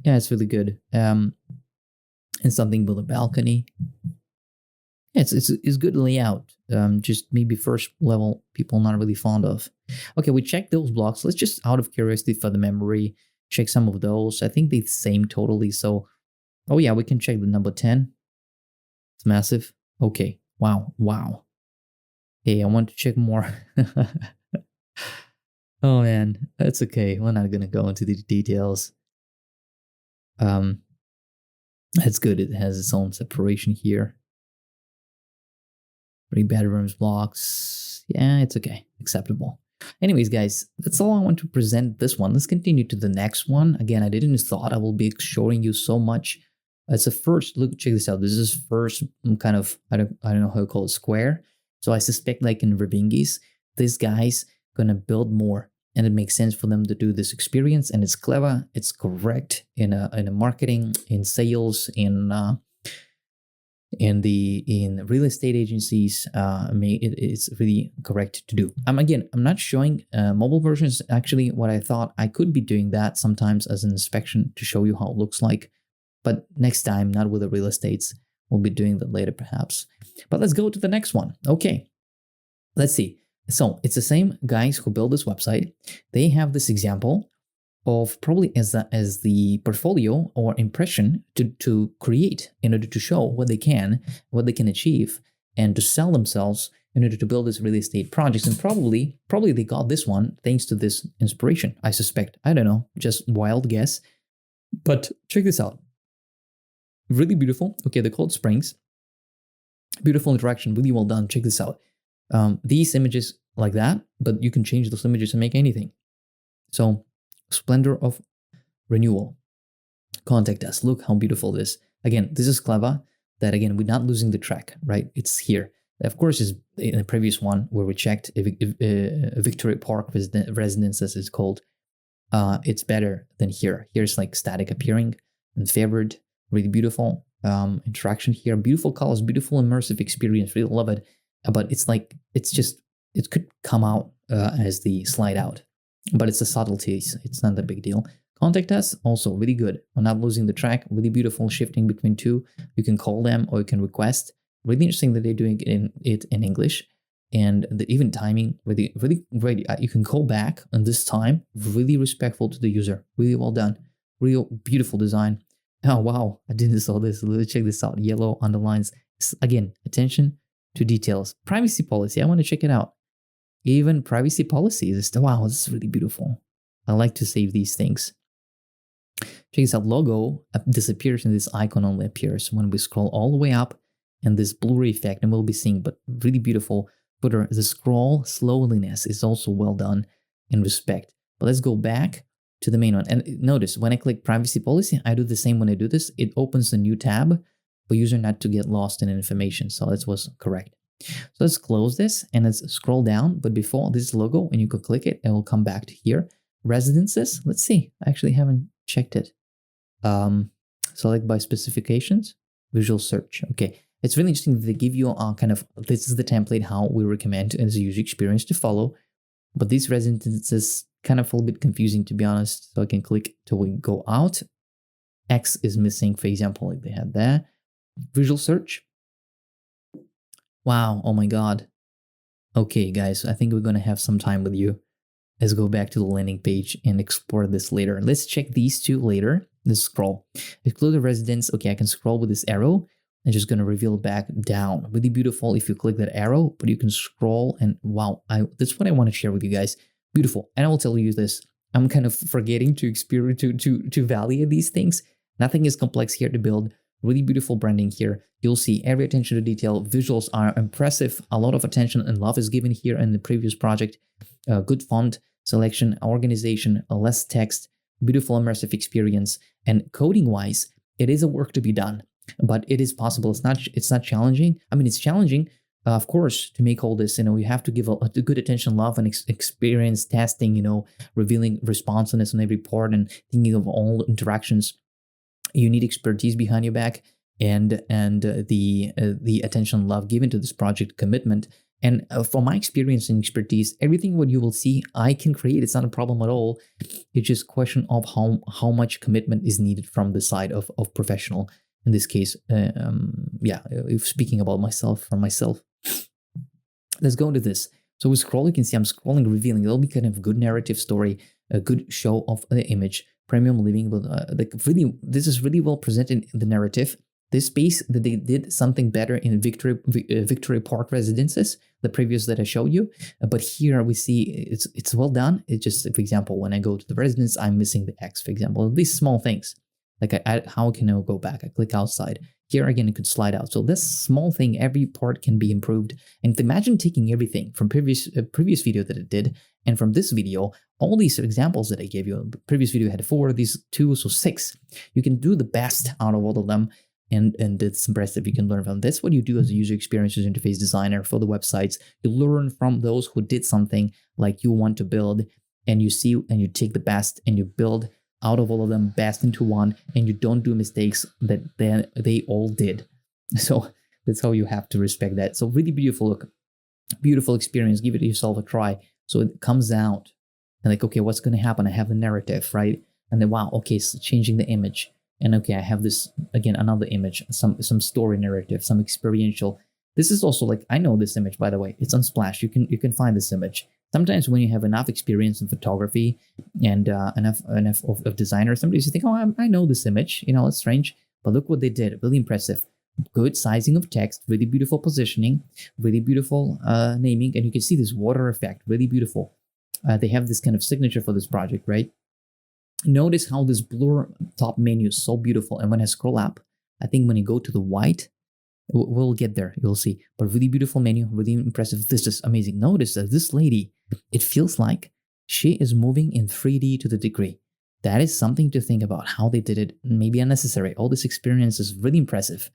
Yeah, it's really good. And something with a balcony. Yeah, it's good layout. Just maybe first level people not really fond of. Okay, we checked those blocks. Let's just, out of curiosity for the memory, check some of those. I think they're the same totally. So, oh yeah, we can check the number 10. It's massive. Okay. Wow. Hey, I want to check more. Oh man, that's okay. We're not gonna go into the details. That's good. It has its own separation here. 3 bedrooms, blocks. Yeah, it's okay. Acceptable. Anyways, guys, that's all I want to present this one. Let's continue to the next one. Again, I didn't thought I will be showing you so much. It's a first look. Check this out. This is first kind of, I don't know how to call it, square. So I suspect like in Verbingis, this guy's gonna build more, and it makes sense for them to do this experience. And it's clever. It's correct in a marketing, in sales, in real estate agencies. It's really correct to do. Again, I'm not showing mobile versions. Actually, what I thought I could be doing that sometimes as an inspection to show you how it looks like, but next time, not with the real estates. We'll be doing that later perhaps. But let's go to the next one. Okay, Let's see. So it's the same guys who build this website. They have this example of probably as the portfolio or impression to create in order to show what they can achieve, and to sell themselves in order to build this real estate projects. And probably they got this one thanks to this inspiration, I suspect. I don't know, just wild guess. But check this out. Really beautiful. Okay, the cold springs. Beautiful interaction, really well done. Check this out. These images like that, but you can change those images and make anything. So, splendor of renewal. Contact us. Look how beautiful this. Again, this is clever. That again, we're not losing the track, right? It's here. Of course, is in the previous one where we checked Victory Park residence, as it's called. It's better than here. Here's like static appearing and favored. Really beautiful interaction here. Beautiful colors, beautiful immersive experience. Really love it. But it's like, it could come out as the slide out. But it's the subtleties. It's not a big deal. Contact us, also really good. I'm not losing the track. Really beautiful shifting between two. You can call them or you can request. Really interesting that they're doing it in English. And even timing, really, really great. You can call back on this time. Really respectful to the user. Really well done. Real beautiful design. Oh, wow. I didn't saw this. Let's check this out. Yellow underlines. Again, attention to details. Privacy policy. I want to check it out. Even privacy policies. Wow, this is really beautiful. I like to save these things. Check this out. Logo disappears and this icon only appears when we scroll all the way up, and this blurry effect, and we'll be seeing, but really beautiful footer. The scroll slowness is also well done in respect. But let's go back to the main one. And notice when I click privacy policy, I do the same when I do this. It opens a new tab for user not to get lost in information. So that was correct. So let's close this and let's scroll down. But before this logo, and you can click it, it will come back to here. Residences. Let's see. I actually haven't checked it. Select by specifications, visual search. Okay. It's really interesting that they give you a kind of, this is the template how we recommend as a user experience to follow. But these residences kind of a little bit confusing, to be honest. So I can click till we go out. X is missing, for example, like they had there. Visual search. Wow. Oh my God. Okay, guys, I think we're going to have some time with you. Let's go back to the landing page and explore this later. Let's check these two later. Let's scroll. Exclude the residence. Okay, I can scroll with this arrow. I'm just going to reveal back down. Really beautiful if you click that arrow, but you can scroll and wow, that's what I want to share with you guys. Beautiful. And I will tell you this. I'm kind of forgetting to experience, to value these things. Nothing is complex here to build. Really beautiful branding here. You'll see every attention to detail. Visuals are impressive. A lot of attention and love is given here in the previous project. Good font selection, organization, less text, beautiful immersive experience. And coding-wise, it is a work to be done, but it is possible. It's not challenging. I mean, it's challenging, of course, to make all this. You have to give a good attention, love, and experience testing. Revealing responsiveness on every part and thinking of all interactions. You need expertise behind your back and the attention, love given to this project, commitment. And from my experience and expertise, everything what you will see, I can create. It's not a problem at all. It's just a question of how much commitment is needed from the side of professional. In this case, if speaking about myself, let's go into this. So we scroll, you can see I'm scrolling, revealing. It'll be kind of a good narrative story, a good show of the image, premium living. This is really well presented in the narrative. This space that they did something better in Victory Park residences, the previous that I showed you. But here we see it's well done. It's just, for example, when I go to the residence, I'm missing the X, for example. These small things. Like how can I go back? I click outside. Here again, it could slide out. So this small thing, every part can be improved. And imagine taking everything from previous video that I did and from this video, all these examples that I gave you. The previous video had 4, these 2, so 6. You can do the best out of all of them. And it's impressive. You can learn from this. What you do as a user experience interface designer for the websites, you learn from those who did something like you want to build, and you see and you take the best and you build out of all of them best into one, and you don't do mistakes that they all did. So that's how you have to respect that. So really beautiful look, beautiful experience. Give it yourself a try. So it comes out and like, okay, what's going to happen? I have the narrative, right? And then wow, okay, so changing the image. And okay, I have this, again, another image, some story narrative, some experiential. This is also like, I know this image, by the way. It's on Splash. You can find this image. Sometimes when you have enough experience in photography and enough of designer, sometimes you think, oh, I know this image. You know, it's strange. But look what they did. Really impressive. Good sizing of text, really beautiful positioning, really beautiful naming. And you can see this water effect, really beautiful. They have this kind of signature for this project, right? Notice how this blur top menu is so beautiful. And when I scroll up, I think when you go to the white, we'll get there, you'll see. But really beautiful menu, really impressive. This is amazing. Notice that this lady, it feels like she is moving in 3D to the degree. That is something to think about, how they did it. Maybe unnecessary. All this experience is really impressive.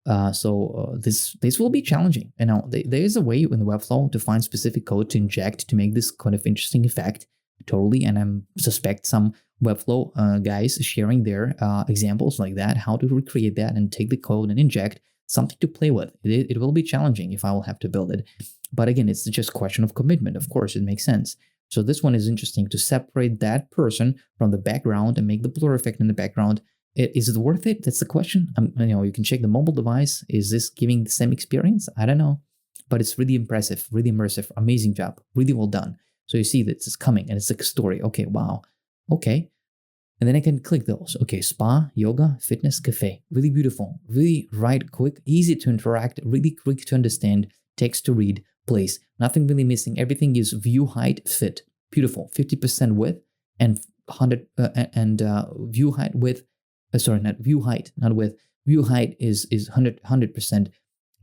This will be challenging. You know, there is a way in the Webflow to find specific code to inject to make this kind of interesting effect. Totally, and I suspect some Webflow guys sharing their examples like that, how to recreate that and take the code and inject something to play with. It will be challenging if I will have to build it. But again, it's just a question of commitment. Of course, it makes sense. So this one is interesting to separate that person from the background and make the blur effect in the background. Is it worth it? That's the question. You know, you can check the mobile device. Is this giving the same experience? I don't know. But it's really impressive, really immersive, amazing job, really well done. So you see that it's coming and it's like a story. Okay, wow. Okay. And then I can click those. Okay, spa, yoga, fitness, cafe. Really beautiful. Really right, quick, easy to interact, really quick to understand, text to read, place. Nothing really missing. Everything is view height fit. Beautiful. 50% width and 100 view height width. Sorry, not view height, not width. View height is 100%.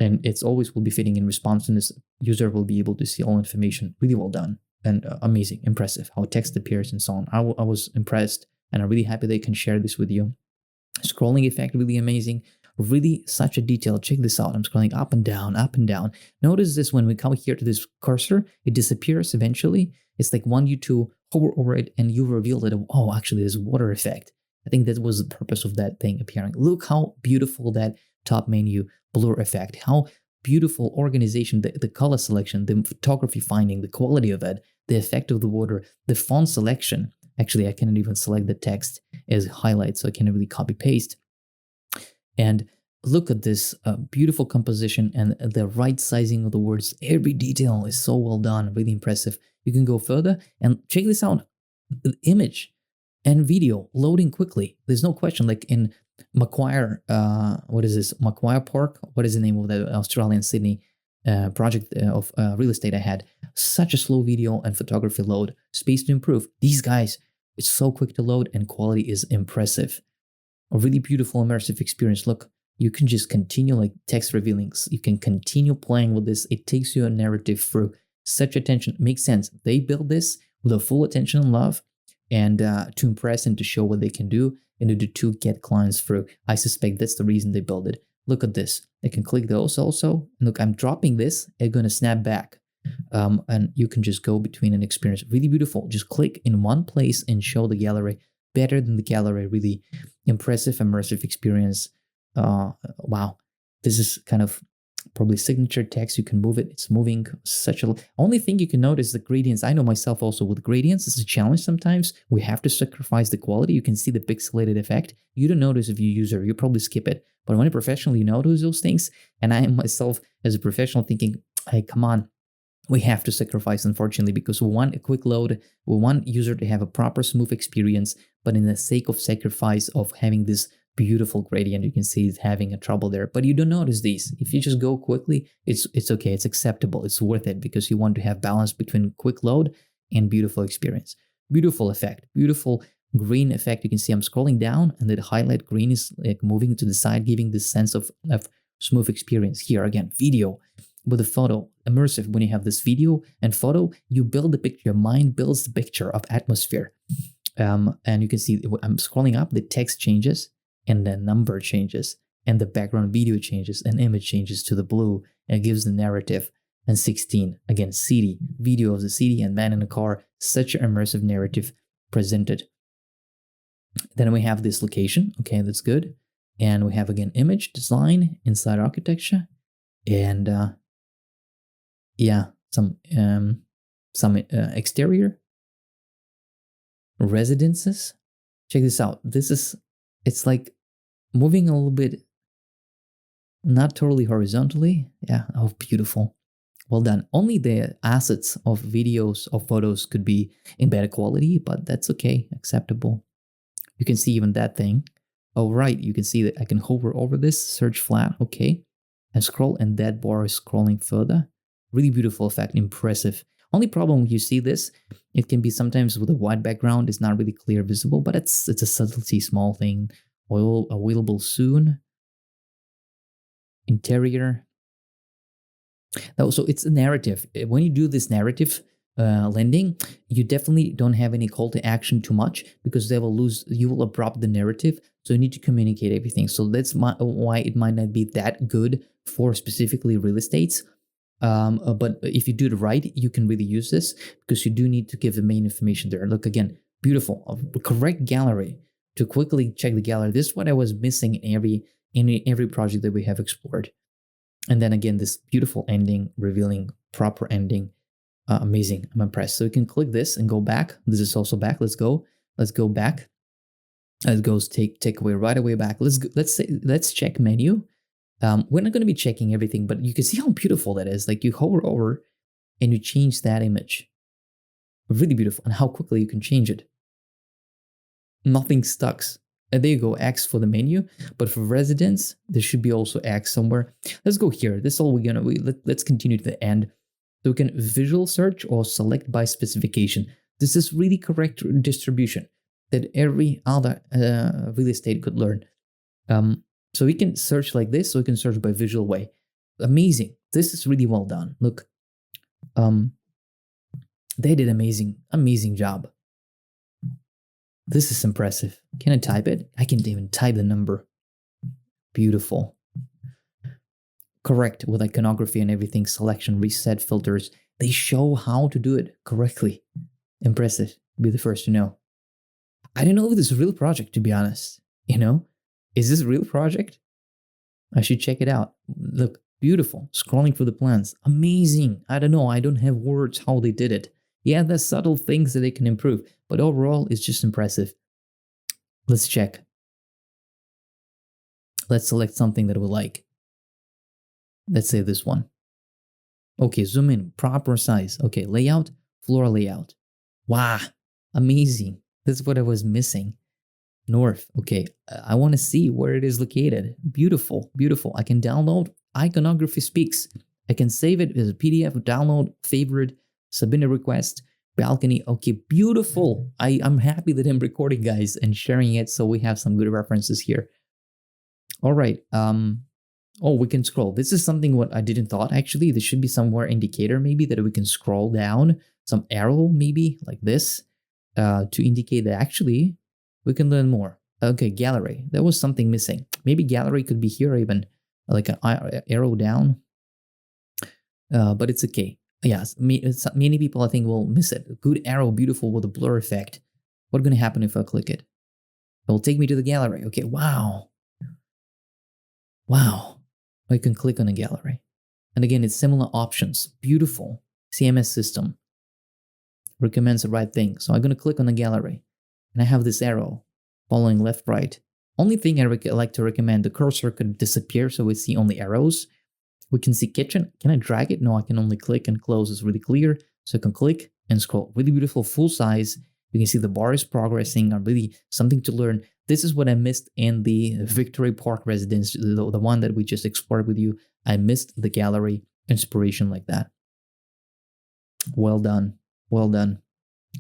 And it's always will be fitting in responsiveness. User will be able to see all information. Really well done and amazing, impressive. How text appears and so on. I was impressed. And I'm really happy they can share this with you. Scrolling effect, really amazing. Really such a detail. Check this out. I'm scrolling up and down, up and down. Notice this when we come here to this cursor, it disappears eventually. It's like want you to hover over it and you reveal that, oh, actually there's water effect. I think that was the purpose of that thing appearing. Look how beautiful that top menu blur effect. How beautiful organization, the color selection, the photography finding, the quality of it, the effect of the water, the font selection. Actually, I cannot even select the text as highlight, so I can't really copy paste. And look at this beautiful composition and the right sizing of the words. Every detail is so well done, really impressive. You can go further and check this out. The image and video loading quickly. There's no question, like in Macquarie, what is this? Macquarie Park? What is the name of the Australian Sydney project of real estate I had? Such a slow video and photography load. Space to improve. These guys, it's so quick to load and quality is impressive. A really beautiful immersive experience. Look, you can just continue like text revealings. You can continue playing with this. It takes you a narrative through such attention. It makes sense. They build this with a full attention and love and to impress and to show what they can do in order to get clients through. I suspect that's the reason they build it. Look at this. I can click those also. And look, I'm dropping this. It's going to snap back. And you can just go between an experience. Really beautiful. Just click in one place and show the gallery. Better than the gallery. Really impressive, immersive experience. Wow. This is kind of probably signature text. You can move it. It's moving. Such a only thing you can notice the gradients. I know myself also with gradients. It's a challenge sometimes. We have to sacrifice the quality. You can see the pixelated effect. You don't notice if you user. You probably skip it. But when you're professional, you notice those things. And I am myself as a professional thinking, hey, come on. We have to sacrifice, unfortunately, because we want a quick load. We want user to have a proper smooth experience. But in the sake of sacrifice of having this beautiful gradient, you can see it's having a trouble there. But you don't notice these. If you just go quickly, it's okay. It's acceptable. It's worth it because you want to have balance between quick load and beautiful experience. Beautiful effect. Beautiful green effect. You can see I'm scrolling down and the highlight green is like moving to the side, giving this sense of smooth experience. Here again, video with a photo, immersive. When you have this video and photo, you build the picture. Your mind builds the picture of atmosphere. And you can see I'm scrolling up, the text changes and the number changes and the background video changes and image changes to the blue and it gives the narrative. And 16, again, city, video of the city and man in a car, such an immersive narrative presented. Then we have this location. Okay, that's good. And we have again, image, design, inside architecture, and yeah, some exterior residences. Check this out. It's like moving a little bit Not totally horizontally. Yeah, oh, beautiful. Well done. Only the assets of videos or photos could be in better quality, but that's okay, acceptable. You can see even that thing. Oh, right, you can see that I can hover over this, search flat, okay, and scroll, and that bar is scrolling further. Really beautiful effect, impressive. Only problem when you see this, it can be sometimes with a white background, it's not really clear visible, but it's a subtlety, small thing. Oil available soon. Interior. Oh, so it's a narrative. When you do this narrative lending, you definitely don't have any call to action too much because they will lose. You will abrupt the narrative. So you need to communicate everything. So that's why it might not be that good for specifically real estates. But if you do it right, you can really use this because you do need to give the main information there. Look again, beautiful, a correct gallery to quickly check the gallery. This is what I was missing in every project that we have explored. And then again, this beautiful ending, revealing proper ending. Amazing. I'm impressed. So you can click this and go back. This is also back. Let's go. Let's go back. It goes take away right away back. Let's check menu. We're not going to be checking everything, but you can see how beautiful that is. Like you hover over and you change that image. Really beautiful, and how quickly you can change it. Nothing stucks. And there you go, X for the menu. But for residence, there should be also X somewhere. Let's go here. This is all we're gonna. Let's continue to the end. So we can visual search or select by specification. This is really correct distribution that every other real estate could learn. So we can search like this. So we can search by visual way. Amazing. This is really well done. Look, they did amazing job. This is impressive. Can I type it? I can't even type the number. Beautiful. Correct with iconography and everything, selection, reset, filters. They show how to do it correctly. Impressive. Be the first to know. I don't know if this is a real project, to be honest. Is this a real project? I should check it out. Look, beautiful. Scrolling through the plans. Amazing. I don't know. I don't have words how they did it. Yeah, there's subtle things that they can improve, but overall, it's just impressive. Let's check. Let's select something that we like. Let's say this one. Okay, zoom in, proper size. Okay, layout, floor layout. Wow, amazing. This is what I was missing. North, okay, I want to see where it is located. Beautiful, beautiful. I can download, iconography speaks. I can save it as a PDF, download, favorite, submit a request, balcony. Okay, beautiful. I'm happy that I'm recording, guys, and sharing it so we have some good references here. All right. Oh, we can scroll. This is something what I didn't thought, actually. There should be somewhere indicator maybe that we can scroll down. Some arrow maybe like this to indicate that actually we can learn more. Okay, gallery. There was something missing. Maybe gallery could be here even like an arrow down. But it's okay. Yes, many people I think will miss it. A good arrow, beautiful with a blur effect. What's going to happen if I click it? It will take me to the gallery. Okay, wow. Wow. I can click on a gallery. And again, it's similar options. Beautiful. CMS system. Recommends the right thing. So I'm going to click on the gallery. And I have this arrow following left, right. Only thing I like to recommend, the cursor could disappear so we see only arrows. We can see kitchen. Can I drag it? No, I can only click and close. It's really clear. So I can click and scroll. Really beautiful, full size. You can see the bar is progressing. Really something to learn. This is what I missed in the Victory Park residence, the one that we just explored with you. I missed the gallery inspiration like that. Well done. Well done.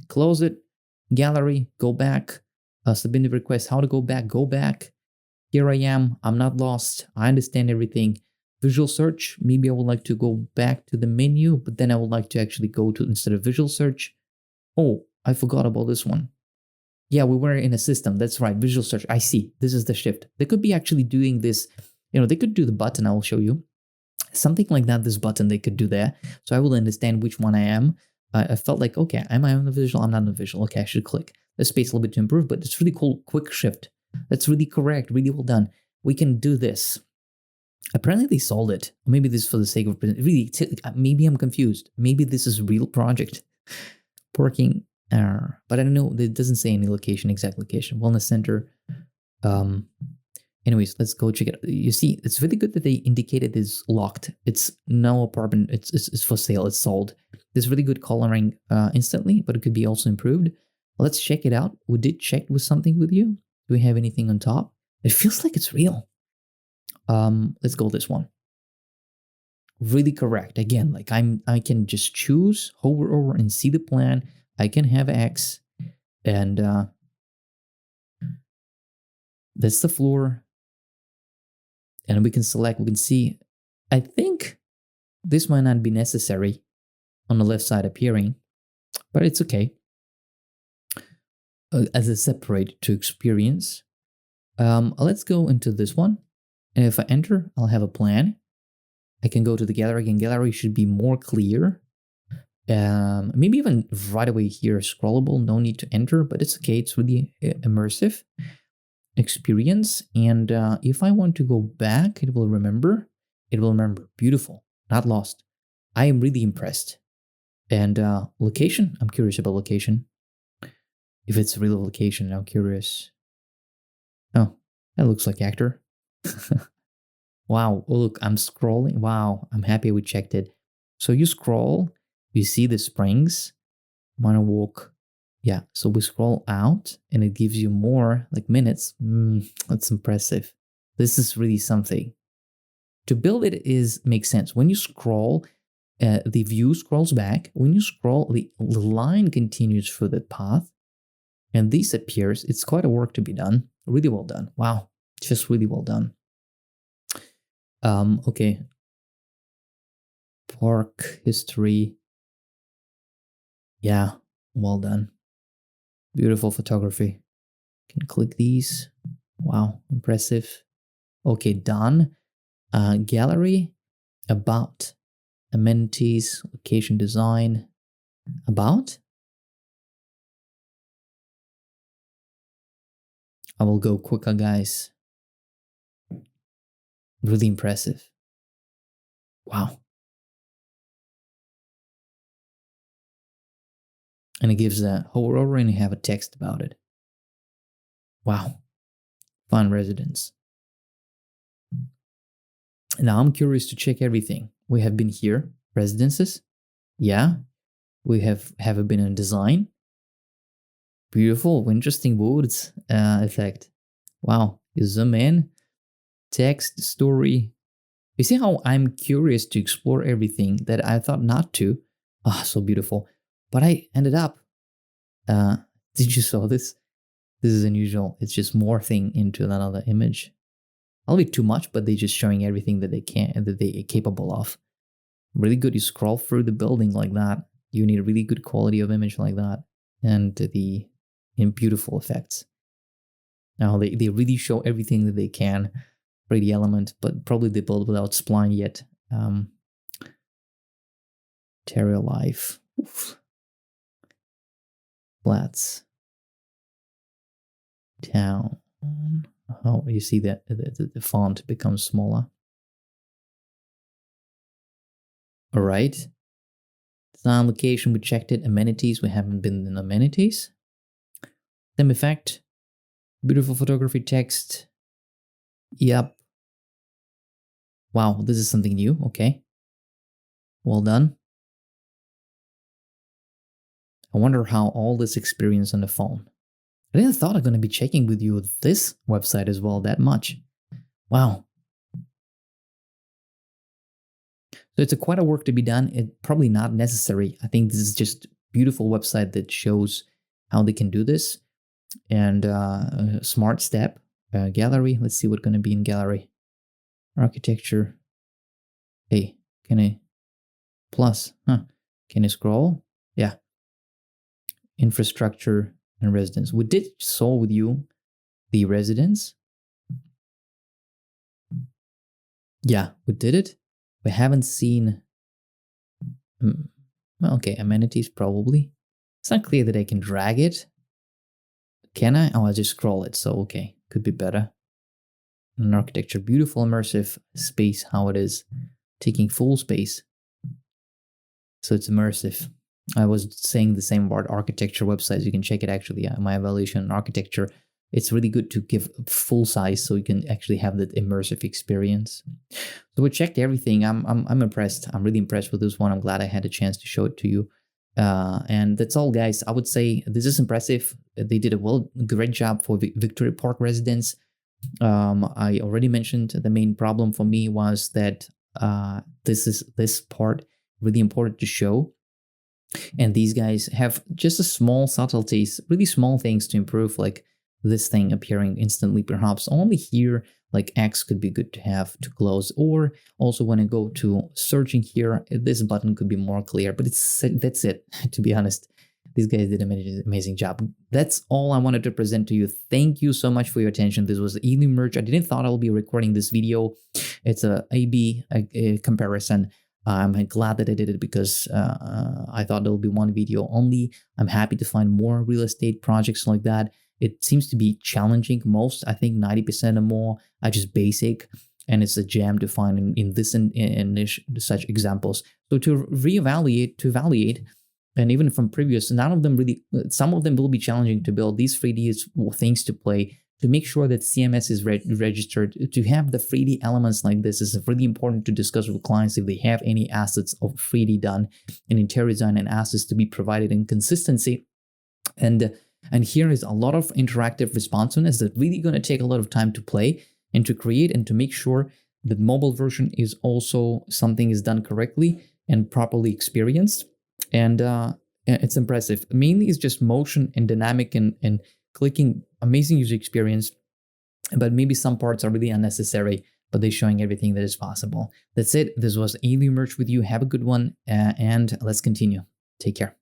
Close it. Gallery. Go back. Submit the request. How to go back? Go back. Here I am. I'm not lost. I understand everything. Visual search. Maybe I would like to go back to the menu, but then I would like to actually go to, instead of visual search. Oh, I forgot about this one. Yeah, we were in a system. That's right. Visual search. I see. This is the shift. They could be actually doing this. They could do the button. I will show you. Something like that, this button, they could do there. So I will understand which one I am. I felt like, okay, am I on the visual? I'm not on the visual. Okay, I should click. The space a little bit to improve, but it's really cool. Quick shift. That's really correct. Really well done. We can do this. Apparently they sold it. Or maybe this is for the sake of really. Maybe I'm confused. Maybe this is a real project. Parking. But I don't know. It doesn't say any location, exact location. Wellness center. Anyways, let's go check it out. You see, it's really good that they indicated it's locked. It's no apartment. It's for sale. It's sold. There's really good coloring instantly, but it could be also improved. Let's check it out. We did check with something with you. Do we have anything on top? It feels like it's real. Let's go this one. Really correct. Again, like I can just choose, hover over and see the plan. I can have X, and that's the floor. And we can select, we can see. I think this might not be necessary on the left side appearing, but it's okay. As a separate to experience. Let's go into this one. And if I enter, I'll have a plan. I can go to the gallery. Again, gallery should be more clear. Maybe even right away here, scrollable, no need to enter, but it's okay. It's really immersive experience. And if I want to go back, it will remember. It will remember. Beautiful, not lost. I am really impressed. And location, I'm curious about location. If it's a real location, I'm curious. Oh, that looks like actor. Wow, oh, look, I'm scrolling. Wow, I'm happy we checked it. So you scroll, you see the springs. I'm gonna walk. Yeah, so we scroll out and it gives you more, like minutes. That's impressive. This is really something. To build it makes sense. When you scroll, the view scrolls back. When you scroll, the line continues for the path. And this appears. It's quite a work to be done. Really well done. Wow, just really well done. Okay. Park history. Yeah, well done. Beautiful photography. Can click these. Wow, impressive. Okay, done. Gallery. About. Amenities. Location design. About. I will go quicker, guys. Really impressive. Wow. And it gives a hover over and you have a text about it. Wow. Fun residence. Now I'm curious to check everything. We have been here. Residences. Yeah. We have been in design. Beautiful, interesting woods effect. Wow. You zoom in. Text, story. You see how I'm curious to explore everything that I thought not to. Ah, so beautiful. But I ended up, did you saw this? This is unusual. It's just morphing into another image. A little bit too much, but they're just showing everything that they can and that they're capable of. Really good. You scroll through the building like that. You need a really good quality of image like that. And the beautiful effects. Now they really show everything that they can for the element, but probably they build without spline yet. Terra Life. Oof. Flats. Town. Oh, you see that the font becomes smaller. All right. Design location, we checked it. Amenities, we haven't been in amenities. Theme effect. Beautiful photography text. Yep. Wow, this is something new. Okay. Well done. I wonder how all this experience on the phone. I didn't thought I'm going to be checking with you this website as well that much. Wow. So it's quite a work to be done. It's probably not necessary. I think this is just a beautiful website that shows how they can do this. And a smart step. Gallery. Let's see what's going to be in gallery. Architecture. Hey, can I? Plus. Huh. Can I scroll? Yeah. Infrastructure and residence. We did saw with you the residence. Yeah, we did it. We haven't seen. Okay, amenities probably. It's not clear that I can drag it. Can I? Oh, I'll just scroll it. So, okay, could be better. An architecture, beautiful immersive space, how it is. Taking full space. So it's immersive. I was saying the same about architecture websites. You can check it actually. My evaluation on architecture. it's really good to give full size so you can actually have that immersive experience. So we checked everything. I'm impressed. I'm really impressed with this one. I'm glad I had a chance to show it to you. And that's all, guys. I would say this is impressive. They did a great job for Victoria Park residents. I already mentioned the main problem for me was that this part really important to show. And these guys have just a small subtleties, really small things to improve, like this thing appearing instantly, perhaps only here, like X could be good to have to close, or also when I go to searching here, this button could be more clear, but that's it, to be honest. These guys did an amazing job. That's all I wanted to present to you. Thank you so much for your attention. This was Ely Merge. I didn't thought I'll be recording this video. It's a A/B comparison. I'm glad that I did it because I thought there'll be one video only. I'm happy to find more real estate projects like that. It seems to be challenging. Most, I think 90% or more, are just basic, and it's a jam to find in this and such examples. So to evaluate, and even from previous, none of them really, some of them will be challenging to build. These 3D things to play, to make sure that CMS is registered, to have the 3D elements like this is really important to discuss with clients if they have any assets of 3D done in interior design and assets to be provided in consistency. And here is a lot of interactive responsiveness that's really going to take a lot of time to play and to create and to make sure that mobile version is also something is done correctly and properly experienced. And it's impressive. Mainly it's just motion and dynamic and clicking, amazing user experience, but maybe some parts are really unnecessary, but they're showing everything that is possible. That's it. This was Ely Merge with you. Have a good one, and let's continue. Take care.